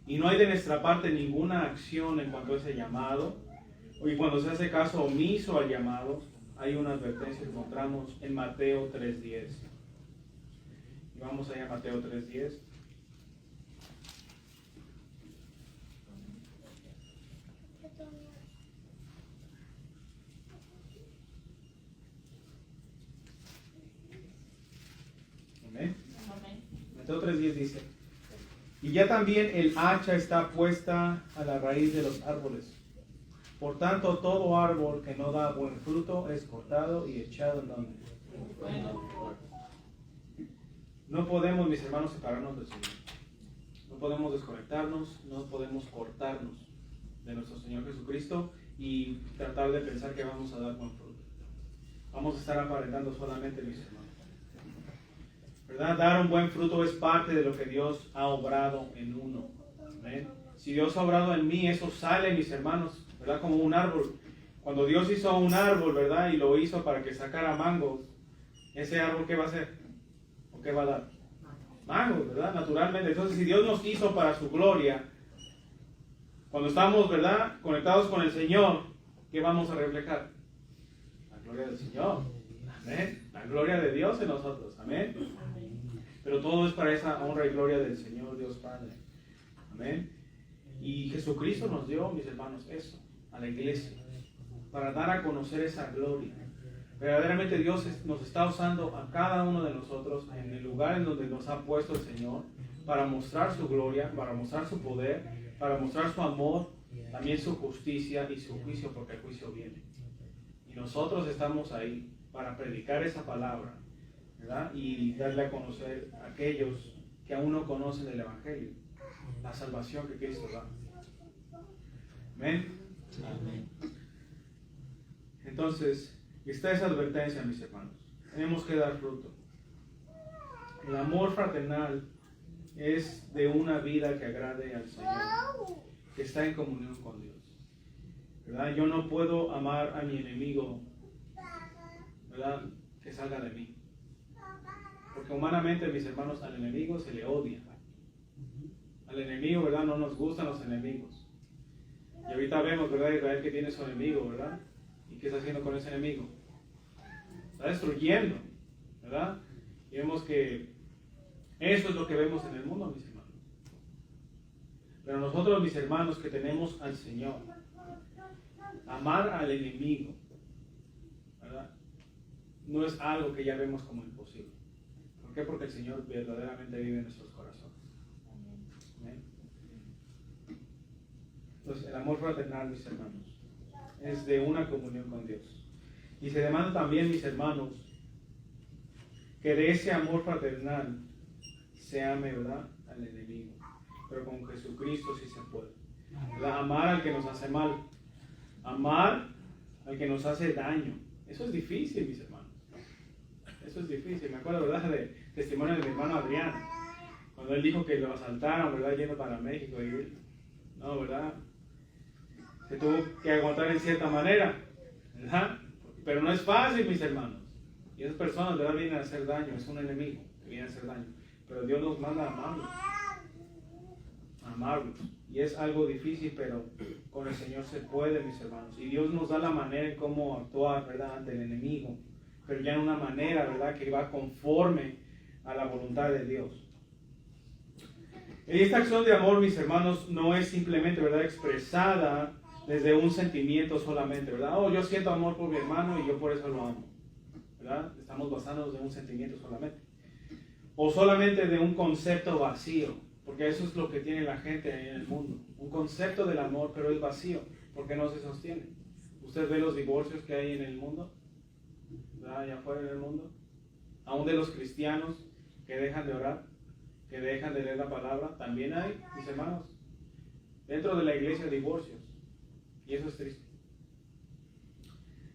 y no hay de nuestra parte ninguna acción en cuanto a ese llamado, y cuando se hace caso omiso al llamado, hay una advertencia que encontramos en Mateo 3:10. Y vamos allá a Mateo 3:10. Amén. Mateo 3:10 dice: y ya también el hacha está puesta a la raíz de los árboles. Por tanto, todo árbol que no da buen fruto es cortado y echado en donde. No podemos, mis hermanos, separarnos del Señor. No podemos desconectarnos, no podemos cortarnos de nuestro Señor Jesucristo y tratar de pensar que vamos a dar buen fruto. Vamos a estar aparentando solamente, mis hermanos. ¿Verdad? Dar un buen fruto es parte de lo que Dios ha obrado en uno. ¿Amén? Si Dios ha obrado en mí, eso sale, mis hermanos, ¿verdad? Como un árbol. Cuando Dios hizo un árbol, ¿verdad?, y lo hizo para que sacara mangos, ese árbol, ¿qué va a hacer? ¿O qué va a dar? Mangos, ¿verdad? Naturalmente. Entonces, si Dios nos hizo para su gloria, cuando estamos, ¿verdad?, conectados con el Señor, ¿qué vamos a reflejar? La gloria del Señor. Amén. La gloria de Dios en nosotros. Amén. Pero todo es para esa honra y gloria del Señor Dios Padre. Amén. Y Jesucristo nos dio, mis hermanos, eso, a la iglesia, para dar a conocer esa gloria. Verdaderamente Dios nos está usando a cada uno de nosotros en el lugar en donde nos ha puesto el Señor, para mostrar su gloria, para mostrar su poder, para mostrar su amor, también su justicia y su juicio, porque el juicio viene. Y nosotros estamos ahí para predicar esa palabra, ¿verdad?, y darle a conocer a aquellos que aún no conocen el Evangelio, la salvación que Cristo da. Amén. Amén. Entonces, está esa advertencia, mis hermanos. Tenemos que dar fruto. El amor fraternal es de una vida que agrade al Señor, que está en comunión con Dios, ¿verdad? Yo no puedo amar a mi enemigo, ¿verdad?, que salga de mí. Porque humanamente, mis hermanos, al enemigo se le odia. Al enemigo, ¿verdad?, no nos gustan los enemigos. Y ahorita vemos, ¿verdad?, Israel que tiene su enemigo, ¿verdad? ¿Y qué está haciendo con ese enemigo? Está destruyendo, ¿verdad? Y vemos que eso es lo que vemos en el mundo, mis hermanos. Pero nosotros, mis hermanos, que tenemos al Señor, amar al enemigo, ¿verdad?, no es algo que ya vemos como imposible. ¿Por qué? Porque el Señor verdaderamente vive en nuestros corazones. Amén. Entonces, el amor fraternal, mis hermanos, es de una comunión con Dios. Y se demanda también, mis hermanos, que de ese amor fraternal se ame, ¿verdad?, al enemigo. Pero con Jesucristo sí se puede, ¿verdad? Amar al que nos hace mal. Amar al que nos hace daño. Eso es difícil, mis hermanos. Eso es difícil. Me acuerdo, ¿verdad?, de testimonio de mi hermano Adrián, cuando él dijo que lo asaltaron, ¿verdad?, yendo para México. Y él, no, ¿verdad?, se tuvo que aguantar en cierta manera, ¿verdad? Pero no es fácil, mis hermanos. Y esas personas, ¿verdad?, vienen a hacer daño. Es un enemigo que viene a hacer daño. Pero Dios nos manda a amarlos. A amarlos. Y es algo difícil, pero con el Señor se puede, mis hermanos. Y Dios nos da la manera en cómo actuar, ¿verdad?, ante el enemigo. pero ya en una manera, ¿verdad?, que va conforme a la voluntad de Dios. Esta acción de amor, mis hermanos, no es simplemente, ¿verdad?, expresada desde un sentimiento solamente, ¿verdad? Oh, yo siento amor por mi hermano y yo por eso lo amo, ¿verdad? Estamos basándonos en un sentimiento solamente. O solamente de un concepto vacío, porque eso es lo que tiene la gente en el mundo. Un concepto del amor, pero es vacío, porque no se sostiene. Usted ve los divorcios que hay en el mundo, ¿verdad?, allá afuera en el mundo. Aún de los cristianos que dejan de orar, que dejan de leer la palabra, también hay, mis hermanos, dentro de la iglesia divorcios. Y eso es triste.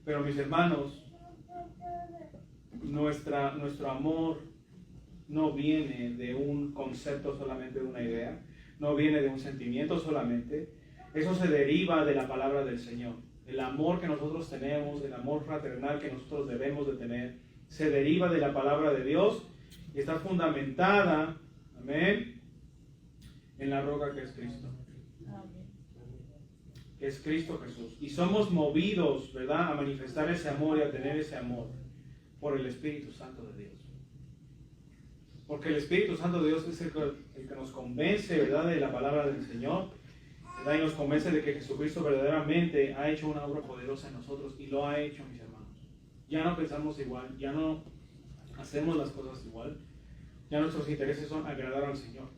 Pero mis hermanos, nuestro amor no viene de un concepto solamente, de una idea, no viene de un sentimiento solamente. Eso se deriva de la palabra del Señor. El amor que nosotros tenemos, el amor fraternal que nosotros debemos de tener, se deriva de la palabra de Dios y está fundamentada, amén, en la roca que es Cristo. Que es Cristo Jesús. Y somos movidos, ¿verdad?, a manifestar ese amor y a tener ese amor por el Espíritu Santo de Dios. Porque el Espíritu Santo de Dios es el que nos convence, ¿verdad?, de la palabra del Señor, ¿verdad?, y nos convence de que Jesucristo verdaderamente ha hecho una obra poderosa en nosotros, y lo ha hecho, mis hermanos. Ya no pensamos igual, ya no hacemos las cosas igual, ya nuestros intereses son agradar al Señor.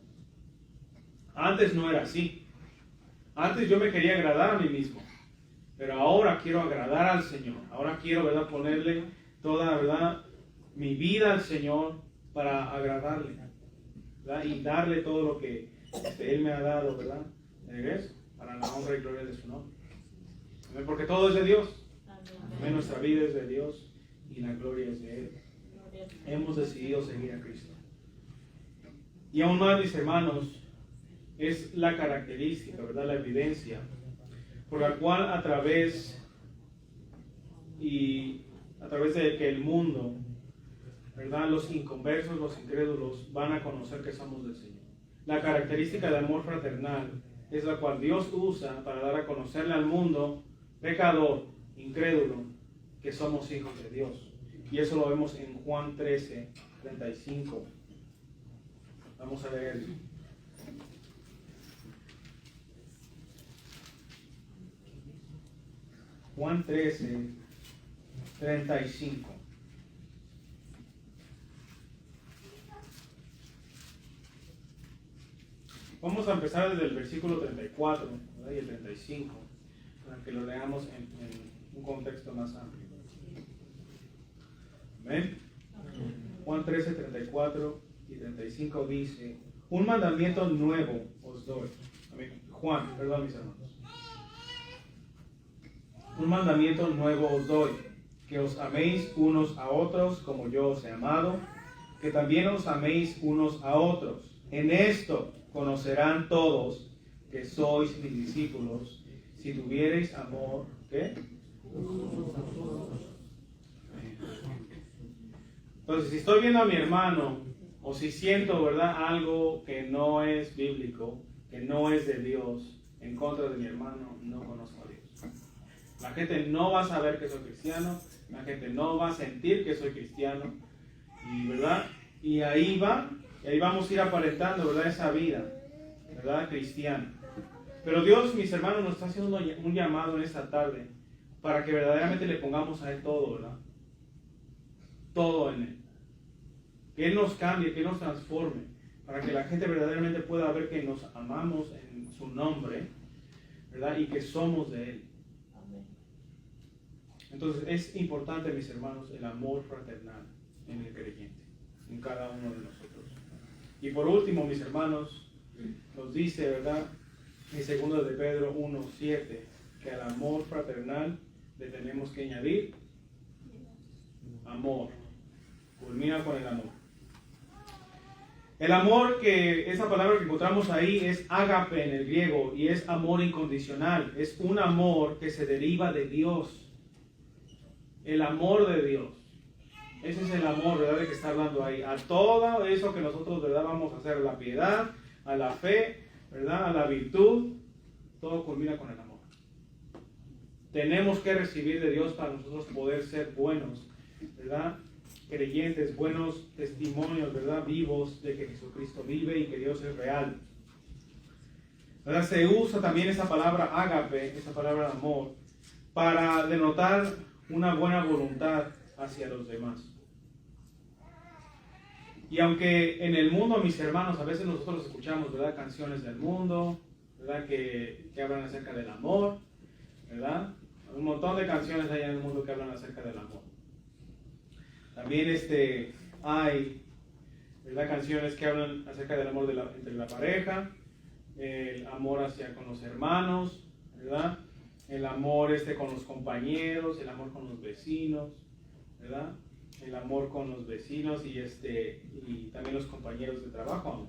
Antes no era así. Antes yo me quería agradar a mí mismo, pero ahora quiero agradar al Señor. Ahora quiero, ¿verdad?, ponerle toda, ¿verdad?, mi vida al Señor para agradarle, ¿verdad?, y darle todo lo que Él me ha dado, ¿verdad?, de regreso, para la honra y gloria de su nombre. Amén. Porque todo es de Dios. Amén. Nuestra vida es de Dios y la gloria es de Él. Hemos decidido seguir a Cristo. Y aún más, mis hermanos, es la característica, ¿verdad?, la evidencia por la cual a través de que el mundo, ¿verdad?, los inconversos, los incrédulos van a conocer que somos del Señor. La característica de amor fraternal es la cual Dios usa para dar a conocerle al mundo pecador, incrédulo, que somos hijos de Dios. Y eso lo vemos en Juan 13, 35. Vamos a leer. Juan 13, 35. Vamos a empezar desde el versículo 34, ¿verdad?, y el 35, para que lo leamos en un contexto más amplio. Amén. Juan 13, 34 y 35 dice: un mandamiento nuevo os doy. Amén. Juan, perdón, mis hermanos. Un mandamiento nuevo os doy, que os améis unos a otros como yo os he amado, que también os améis unos a otros. En esto conocerán todos que sois mis discípulos, si tuviereis amor, ¿qué? Entonces, si estoy viendo a mi hermano, o si siento, ¿verdad?, algo que no es bíblico, que no es de Dios, en contra de mi hermano, no conozco a Dios. La gente no va a saber que soy cristiano, la gente no va a sentir que soy cristiano, y ¿verdad? Y ahí vamos a ir aparentando, ¿verdad?, esa vida, ¿verdad?, cristiana. Pero Dios, mis hermanos, nos está haciendo un llamado en esta tarde para que verdaderamente le pongamos a Él todo, ¿verdad? Todo en Él. Que Él nos cambie, que Él nos transforme, para que la gente verdaderamente pueda ver que nos amamos en su nombre, ¿verdad?, y que somos de Él. Entonces es importante, mis hermanos, el amor fraternal en el creyente, en cada uno de nosotros. Y por último, mis hermanos, nos dice, ¿verdad?, en 2 de Pedro 1:7, que al amor fraternal le tenemos que añadir amor. Culmina con el amor. El amor, que esa palabra que encontramos ahí es ágape en el griego, y es amor incondicional. Es un amor que se deriva de Dios. El amor de Dios. Ese es el amor, ¿verdad?, de que está hablando ahí. A todo eso que nosotros, ¿verdad?, vamos a hacer, a la piedad, a la fe, ¿verdad?, a la virtud, todo culmina con el amor. Tenemos que recibir de Dios para nosotros poder ser buenos ¿verdad? Creyentes, buenos testimonios, ¿verdad? Vivos de que Jesucristo vive y que Dios es real. ¿Verdad? Se usa también esa palabra ágape, esa palabra amor, para denotar una buena voluntad hacia los demás. Y aunque en el mundo, mis hermanos, a veces nosotros escuchamos, ¿verdad? Canciones del mundo, ¿verdad? Que hablan acerca del amor, ¿verdad? Un montón de canciones hay en el mundo que hablan acerca del amor. También hay, ¿verdad? Canciones que hablan acerca del amor entre la pareja, el amor hacia con los hermanos, ¿verdad? El amor con los compañeros, el amor con los vecinos, ¿verdad? El amor con los vecinos y también los compañeros de trabajo.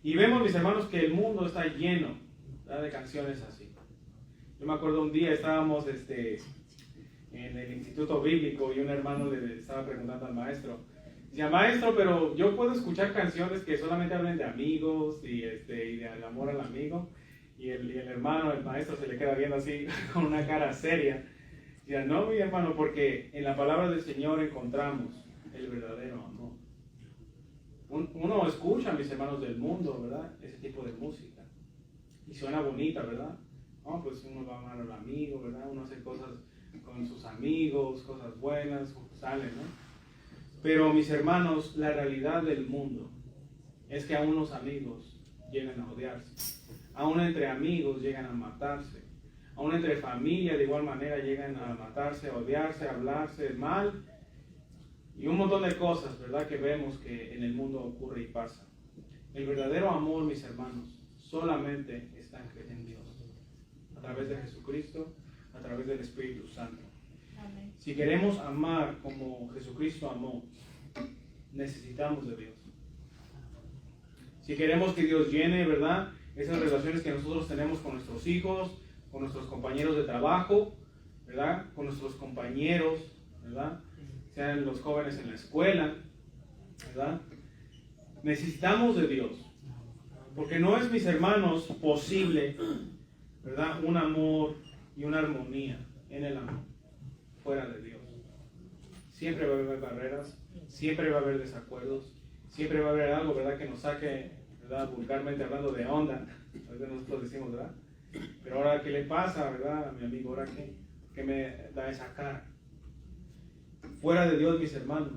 Y vemos, mis hermanos, que el mundo está lleno, ¿verdad? De canciones así. Yo me acuerdo un día estábamos en el instituto bíblico y un hermano le estaba preguntando al maestro. Decía, maestro, pero yo puedo escuchar canciones que solamente hablen de amigos y del amor al amigo. Y el hermano, el maestro, se le queda viendo así con una cara seria. Decía, no, mi hermano, porque en la palabra del Señor encontramos el verdadero amor. Uno escucha, mis hermanos del mundo, ¿verdad? Ese tipo de música. Y suena bonita, ¿verdad? No, pues uno va a amar al amigo, ¿verdad? Uno hace cosas con sus amigos, cosas buenas, sale, ¿no? Pero, mis hermanos, la realidad del mundo es que aún los amigos llegan a odiarse. Aún entre amigos llegan a matarse. Aún entre familia de igual manera llegan a matarse, a odiarse, a hablarse mal. Y un montón de cosas, ¿verdad? Que vemos que en el mundo ocurre y pasa. El verdadero amor, mis hermanos, solamente está en Dios. A través de Jesucristo, a través del Espíritu Santo. Amén. Si queremos amar como Jesucristo amó, necesitamos de Dios. Si queremos que Dios llene, ¿verdad?, esas relaciones que nosotros tenemos con nuestros hijos, con nuestros compañeros de trabajo, ¿verdad?, con nuestros compañeros, ¿verdad?, sean los jóvenes en la escuela, ¿verdad?, necesitamos de Dios. Porque no es, mis hermanos, posible, ¿verdad?, un amor y una armonía en el amor fuera de Dios. Siempre va a haber barreras, siempre va a haber desacuerdos, siempre va a haber algo, ¿verdad?, que nos saque, ¿verdad?, vulgarmente hablando de onda. A veces nosotros decimos, ¿verdad? Pero ahora, ¿qué le pasa, verdad, a mi amigo? ¿Ahora qué me da esa cara? Fuera de Dios, mis hermanos,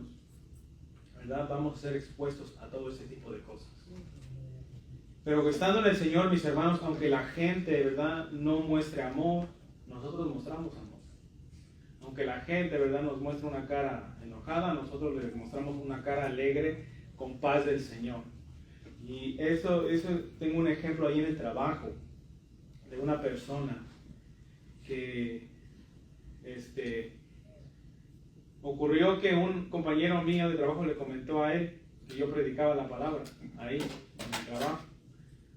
¿verdad?, vamos a ser expuestos a todo ese tipo de cosas. Pero estando en el Señor, mis hermanos, aunque la gente, ¿verdad?, no muestre amor, nosotros mostramos amor. Aunque la gente, ¿verdad?, nos muestre una cara enojada, nosotros les mostramos una cara alegre, con paz del Señor. Y eso tengo un ejemplo ahí en el trabajo, de una persona que, ocurrió que un compañero mío de trabajo le comentó a él que yo predicaba la palabra, ahí, en el trabajo,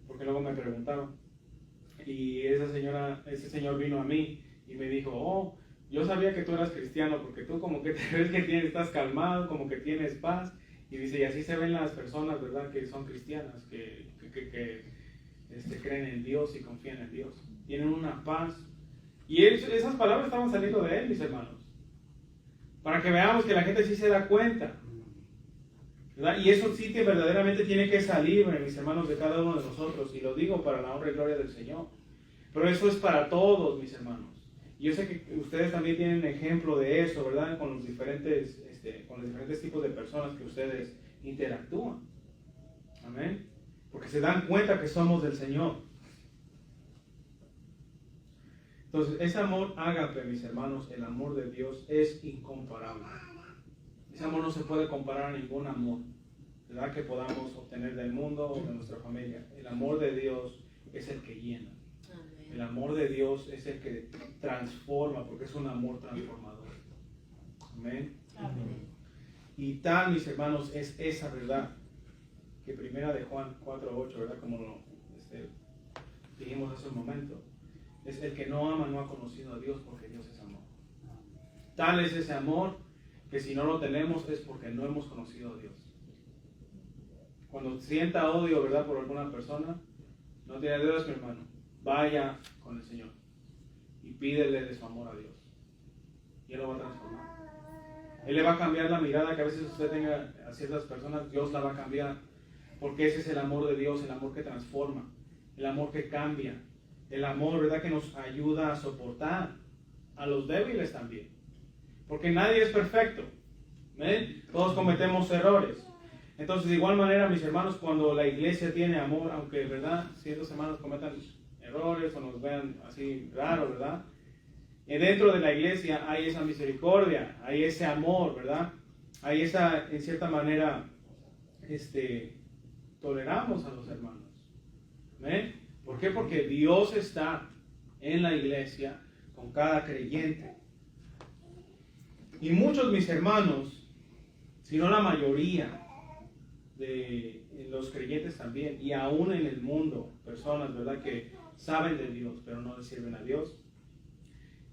porque luego me preguntaban. Y ese señor vino a mí y me dijo, oh, yo sabía que tú eras cristiano porque tú como que te ves que estás calmado, como que tienes paz. Y dice, y así se ven las personas, ¿verdad?, que son cristianas, que creen en Dios y confían en Dios. Tienen una paz. Y esas palabras estaban saliendo de él, mis hermanos. Para que veamos que la gente sí se da cuenta, ¿verdad? Y eso sí que verdaderamente tiene que salir, mis hermanos, de cada uno de nosotros. Y lo digo para la honra y gloria del Señor. Pero eso es para todos, mis hermanos. Y yo sé que ustedes también tienen ejemplo de eso, ¿verdad? Con los diferentes tipos de personas que ustedes interactúan. Amén. Porque se dan cuenta que somos del Señor. Entonces, ese amor ágape, mis hermanos, el amor de Dios es incomparable. Ese amor no se puede comparar a ningún amor, ¿verdad?, que podamos obtener del mundo o de nuestra familia. El amor de Dios es el que llena. El amor de Dios es el que transforma, porque es un amor transformador. Amén. Amén. Y tal, mis hermanos, es esa verdad que primera de Juan 4:8, ¿verdad?, como lo dijimos hace un momento. Es el que no ama no ha conocido a Dios, porque Dios es amor. Tal es ese amor que si no lo tenemos es porque no hemos conocido a Dios. Cuando sienta odio, ¿verdad?, por alguna persona, no tiene dudas, mi hermano. Vaya con el Señor y pídele de su amor a Dios. Y Él lo va a transformar. Él le va a cambiar la mirada que a veces usted tenga a ciertas personas, Dios la va a cambiar. Porque ese es el amor de Dios, el amor que transforma, el amor que cambia, el amor, ¿verdad?, que nos ayuda a soportar a los débiles también. Porque nadie es perfecto. ¿Ven? Todos cometemos errores. Entonces, de igual manera, mis hermanos, cuando la iglesia tiene amor, aunque, ¿verdad?, ciertos hermanos cometan errores o nos vean así raro, ¿verdad?, dentro de la iglesia hay esa misericordia, hay ese amor, ¿verdad? Hay esa, en cierta manera, toleramos a los hermanos. ¿Ven? ¿Por qué? Porque Dios está en la iglesia con cada creyente. Y muchos, mis hermanos, si no la mayoría de los creyentes también, y aún en el mundo, personas, ¿verdad?, que saben de Dios, pero no le sirven a Dios,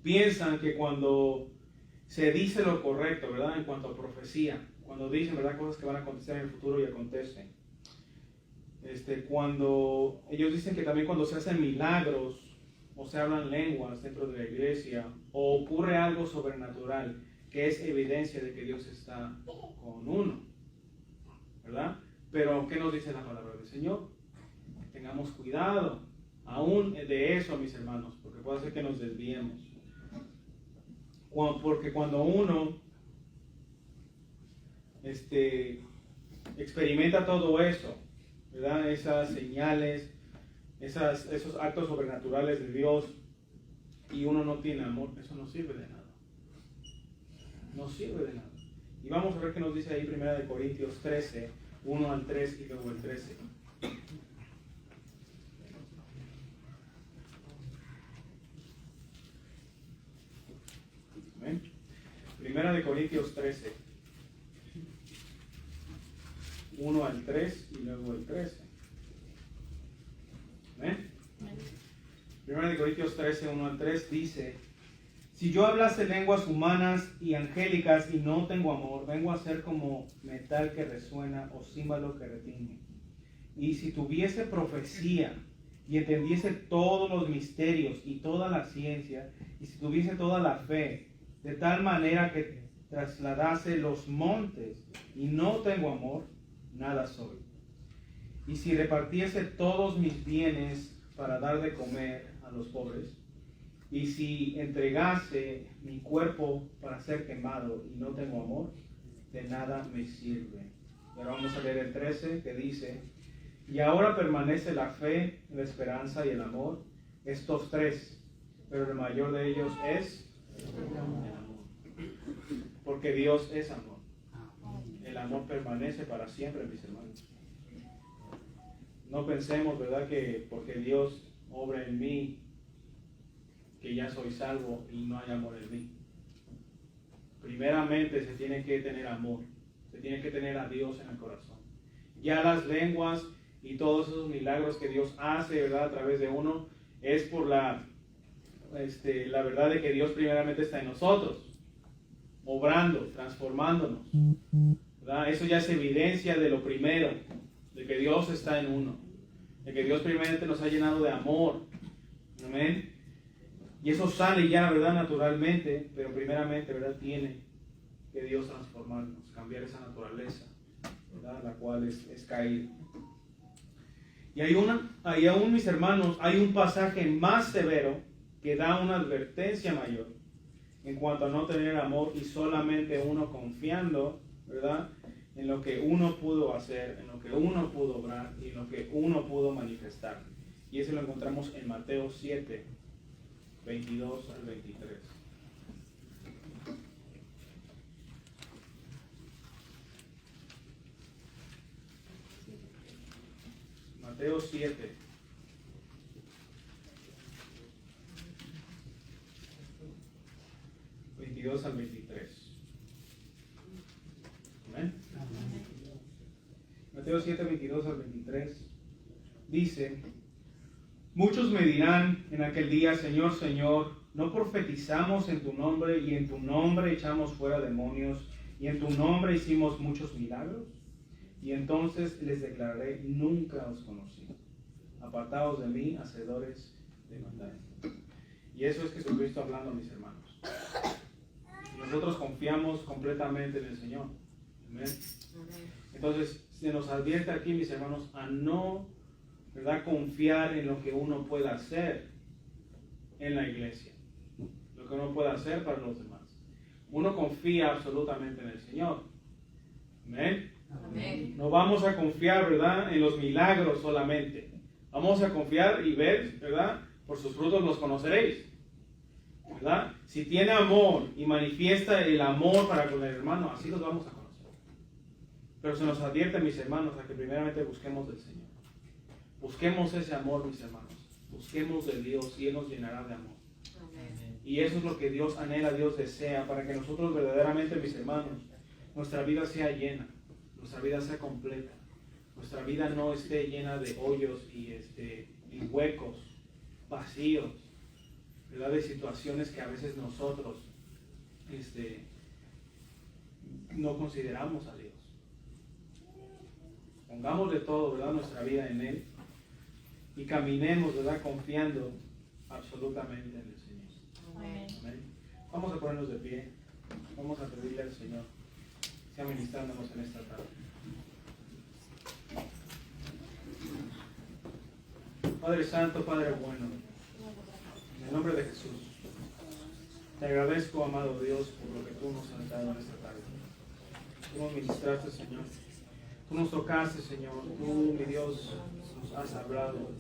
piensan que cuando se dice lo correcto, ¿verdad?, en cuanto a profecía, cuando dicen, ¿verdad?, cosas que van a acontecer en el futuro y acontecen. Cuando ellos dicen que también cuando se hacen milagros o se hablan lenguas dentro de la iglesia o ocurre algo sobrenatural que es evidencia de que Dios está con uno, ¿verdad? Pero ¿qué nos dice la palabra del Señor? Que tengamos cuidado aún de eso, mis hermanos, porque puede ser que nos desviemos. Porque cuando uno experimenta todo eso, ¿verdad?, esas señales, esos actos sobrenaturales de Dios, y uno no tiene amor, eso no sirve de nada. No sirve de nada. Y vamos a ver qué nos dice ahí 1 Corintios 13, 1 al 3 y luego el 13. ¿Ven? 1 Corintios 13, 1 al 3 y luego el 13. ¿Ven? 1 Corintios 13, 1 al 3 dice: si yo hablase lenguas humanas y angélicas y no tengo amor, vengo a ser como metal que resuena o címbalo que retiñe. Y si tuviese profecía y entendiese todos los misterios y toda la ciencia, y si tuviese toda la fe, de tal manera que trasladase los montes, y no tengo amor, nada soy. Y si repartiese todos mis bienes para dar de comer a los pobres, y si entregase mi cuerpo para ser quemado y no tengo amor, de nada me sirve. Pero vamos a leer el 13 que dice: y ahora permanece la fe, la esperanza y el amor, estos tres, pero el mayor de ellos es el amor. Porque Dios es amor. El amor permanece para siempre, mis hermanos. No pensemos, ¿verdad?, que porque Dios obra en mí, que ya soy salvo y no hay amor en mí. Primeramente se tiene que tener amor, se tiene que tener a Dios en el corazón. Ya las lenguas y todos esos milagros que Dios hace, ¿verdad?, a través de uno, es por la verdad de que Dios primeramente está en nosotros, obrando, transformándonos, ¿verdad? Eso ya es evidencia de lo primero, de que Dios está en uno, de que Dios primeramente nos ha llenado de amor. Amén. Y eso sale ya, ¿verdad?, naturalmente, pero primeramente, ¿verdad?, tiene que Dios transformarnos, cambiar esa naturaleza, ¿verdad?, la cual es caída. Y hay aún, mis hermanos, hay un pasaje más severo que da una advertencia mayor en cuanto a no tener amor y solamente uno confiando, ¿verdad?, en lo que uno pudo hacer, en lo que uno pudo obrar y en lo que uno pudo manifestar. Y eso lo encontramos en Mateo 7, 22 al 23. Mateo 7, 22 al 23. ¿Amén? Mateo 7, 22 al 23 dice: muchos me dirán en aquel día: Señor, Señor, ¿no profetizamos en tu nombre, y en tu nombre echamos fuera demonios, y en tu nombre hicimos muchos milagros? Y entonces les declararé: nunca os conocí. Apartaos de mí, hacedores de maldad. Y eso es Jesucristo hablando, mis hermanos. Nosotros confiamos completamente en el Señor. Amén. Entonces, se nos advierte aquí, mis hermanos, a no, ¿verdad?, confiar en lo que uno pueda hacer en la iglesia. Lo que uno pueda hacer para los demás. Uno confía absolutamente en el Señor. Amén. Amén. No vamos a confiar, ¿verdad?, en los milagros solamente. Vamos a confiar y ver, ¿verdad?, por sus frutos los conoceréis. ¿Verdad? Si tiene amor y manifiesta el amor para con el hermano, así los vamos a conocer. Pero se nos advierte, mis hermanos, a que primeramente busquemos del Señor. Busquemos ese amor, mis hermanos. Busquemos de Dios y Él nos llenará de amor. Amén. Y eso es lo que Dios anhela, Dios desea, para que nosotros verdaderamente, mis hermanos, nuestra vida sea llena, nuestra vida sea completa, nuestra vida no esté llena de hoyos y huecos, vacíos, ¿verdad?, de situaciones que a veces nosotros no consideramos a Dios. Pongamos de todo, ¿verdad?, nuestra vida en Él y caminemos, ¿verdad?, confiando absolutamente en el Señor. Amén. Amén. Vamos a ponernos de pie. Vamos a pedirle al Señor que sea ministrándonos en esta tarde. Padre Santo, Padre bueno, en el nombre de Jesús, te agradezco, amado Dios, por lo que tú nos has dado en esta tarde. Tú nos ministraste, Señor. Tú nos tocaste, Señor. Tú, mi Dios, nos has hablado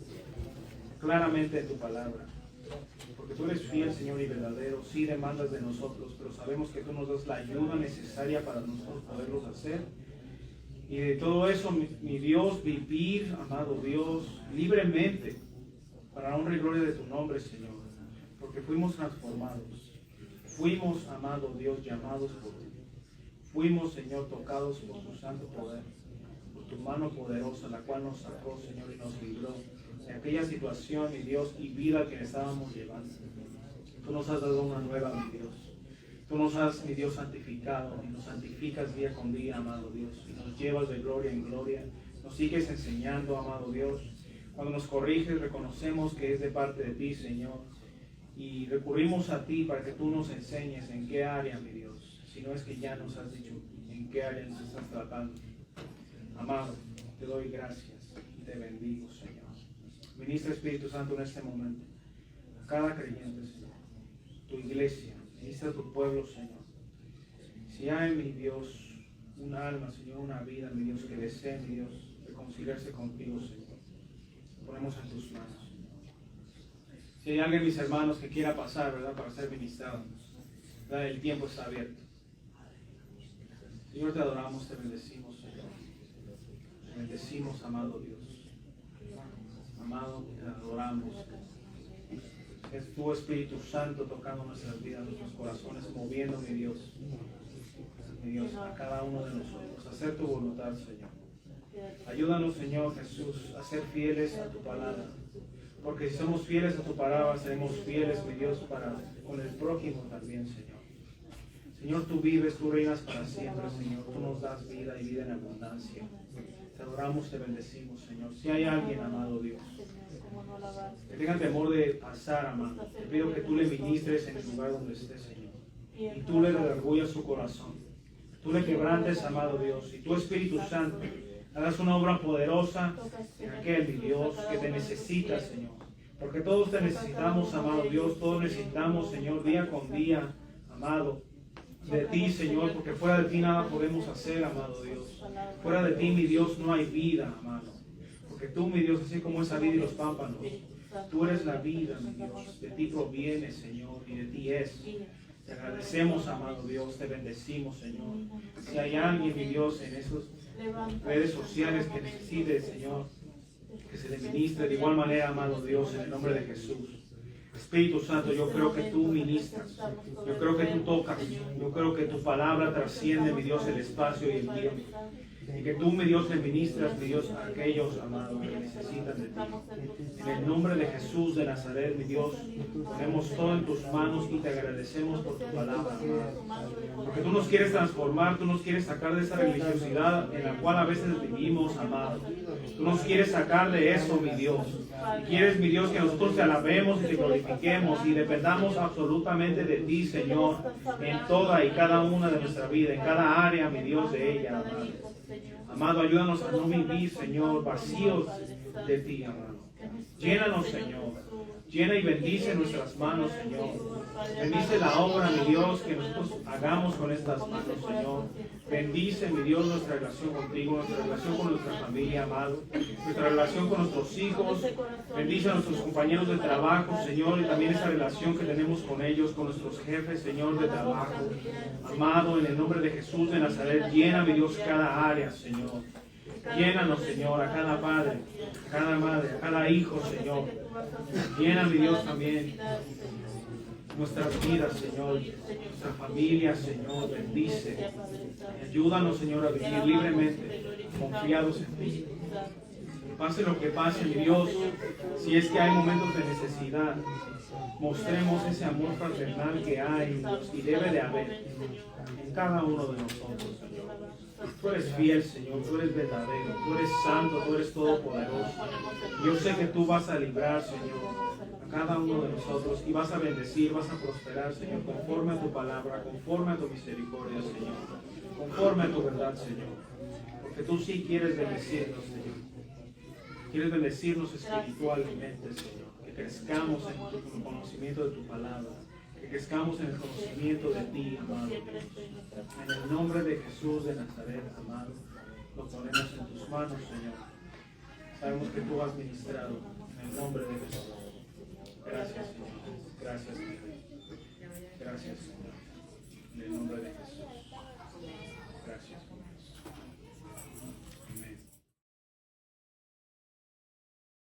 claramente en tu palabra. Porque tú eres fiel, Señor, y verdadero. Sí demandas de nosotros, pero sabemos que tú nos das la ayuda necesaria para nosotros poderlos hacer. Y de todo eso, mi Dios, vivir, amado Dios, libremente, para honra y gloria de tu nombre, Señor. Porque fuimos transformados. Fuimos, amado Dios, llamados por ti. Fuimos, Señor, tocados por tu santo poder, por tu mano poderosa, la cual nos sacó, Señor, y nos libró de aquella situación, mi Dios, y vida que estábamos llevando. Tú nos has dado una nueva, mi Dios. Tú nos has, mi Dios, santificado y nos santificas día con día, amado Dios, y nos llevas de gloria en gloria. Nos sigues enseñando, amado Dios. Cuando nos corriges, reconocemos que es de parte de ti, Señor, y recurrimos a ti para que tú nos enseñes en qué área, mi Dios, si no es que ya nos has dicho en qué área nos estás tratando. Amado, te doy gracias y te bendigo, Señor. Ministra Espíritu Santo en este momento a cada creyente, Señor, tu iglesia, ministra a tu pueblo, Señor. Si hay, mi Dios, un alma, Señor, una vida, mi Dios, que desee, mi Dios, reconciliarse contigo, Señor, ponemos en tus manos. Si hay alguien, mis hermanos, que quiera pasar, ¿verdad?, para ser ministrado, ¿verdad?, el tiempo está abierto. Señor, te adoramos, te bendecimos, Señor. Te bendecimos, amado Dios. Amado, te adoramos. Es tu Espíritu Santo tocando nuestras vidas, nuestros corazones, moviendo, mi Dios, a cada uno de nosotros, a hacer tu voluntad, Señor. Ayúdanos, Señor Jesús, a ser fieles a tu palabra. Porque si somos fieles a tu palabra, seremos fieles, mi Dios, para con el prójimo también, Señor. Señor, tú vives, tú reinas para siempre, Señor. Tú nos das vida y vida en abundancia. Te adoramos, te bendecimos, Señor. Si hay alguien, amado Dios, que tenga temor de pasar, amado, te pido que tú le ministres en el lugar donde esté, Señor. Y tú le redargullas su corazón. Tú le quebrantes, amado Dios. Y tu Espíritu Santo hagas una obra poderosa en aquel, mi Dios, que te necesita, Señor. Porque todos te necesitamos, amado Dios. Todos necesitamos, Señor, día con día, amado, de ti, Señor. Porque fuera de ti nada podemos hacer, amado Dios. Fuera de ti, mi Dios, no hay vida, amado. Porque tú, mi Dios, así como esa vida y los pámpanos, tú eres la vida, mi Dios. De ti proviene, Señor, y de ti es. Te agradecemos, amado Dios. Te bendecimos, Señor. Si hay alguien, mi Dios, en esas redes sociales que necesite, Señor, que se le ministre de igual manera, amado Dios, en el nombre de Jesús. Espíritu Santo, yo creo que tú ministras, yo creo que tú tocas, yo creo que tu palabra trasciende, mi Dios, el espacio y el tiempo. Y que tú, mi Dios, le ministras, mi Dios, a aquellos, amado, que necesitan de ti. En el nombre de Jesús de Nazaret, mi Dios, ponemos todo en tus manos y te agradecemos por tu palabra, amado. Porque tú nos quieres transformar, tú nos quieres sacar de esa religiosidad en la cual a veces vivimos, amado. Tú nos quieres sacar de eso, mi Dios. Y quieres, mi Dios, que nosotros te alabemos y te glorifiquemos y dependamos absolutamente de ti, Señor, en toda y cada una de nuestra vida, en cada área, mi Dios, de ella, amado. Amado, ayúdanos a no vivir, Señor, vacíos de ti, amado. Llénanos, Señor. Llena y bendice nuestras manos, Señor. Bendice la obra, mi Dios, que nosotros hagamos con estas manos, Señor. Bendice, mi Dios, nuestra relación contigo, nuestra relación con nuestra familia, amado. Nuestra relación con nuestros hijos. Bendice a nuestros compañeros de trabajo, Señor, y también esa relación que tenemos con ellos, con nuestros jefes, Señor, de trabajo. Amado, en el nombre de Jesús de Nazaret, llena, mi Dios, cada área, Señor. Llénanos, Señor, a cada padre, a cada madre, a cada hijo, Señor. Llena, mi Dios, también nuestras vidas, Señor, nuestra familia, Señor, bendice. Ayúdanos, Señor, a vivir libremente, confiados en ti. Pase lo que pase, mi Dios, si es que hay momentos de necesidad, mostremos ese amor fraternal que hay, Dios, y debe de haber en cada uno de nosotros, Señor. Tú eres fiel, Señor, tú eres verdadero, tú eres santo, tú eres todopoderoso. Yo sé que tú vas a librar, Señor, a cada uno de nosotros y vas a bendecir, vas a prosperar, Señor, conforme a tu palabra, conforme a tu misericordia, Señor, conforme a tu verdad, Señor. Porque tú sí quieres bendecirnos, Señor. Quieres bendecirnos espiritualmente, Señor. Que crezcamos en el conocimiento de tu palabra. Que crezcamos en el conocimiento de ti, amado Dios. En el nombre de Jesús de Nazaret, amado, lo ponemos en tus manos, Señor. Sabemos que tú has ministrado en el nombre de Jesús. Gracias, Señor. Gracias, Señor. Gracias, Señor. En el nombre de Jesús.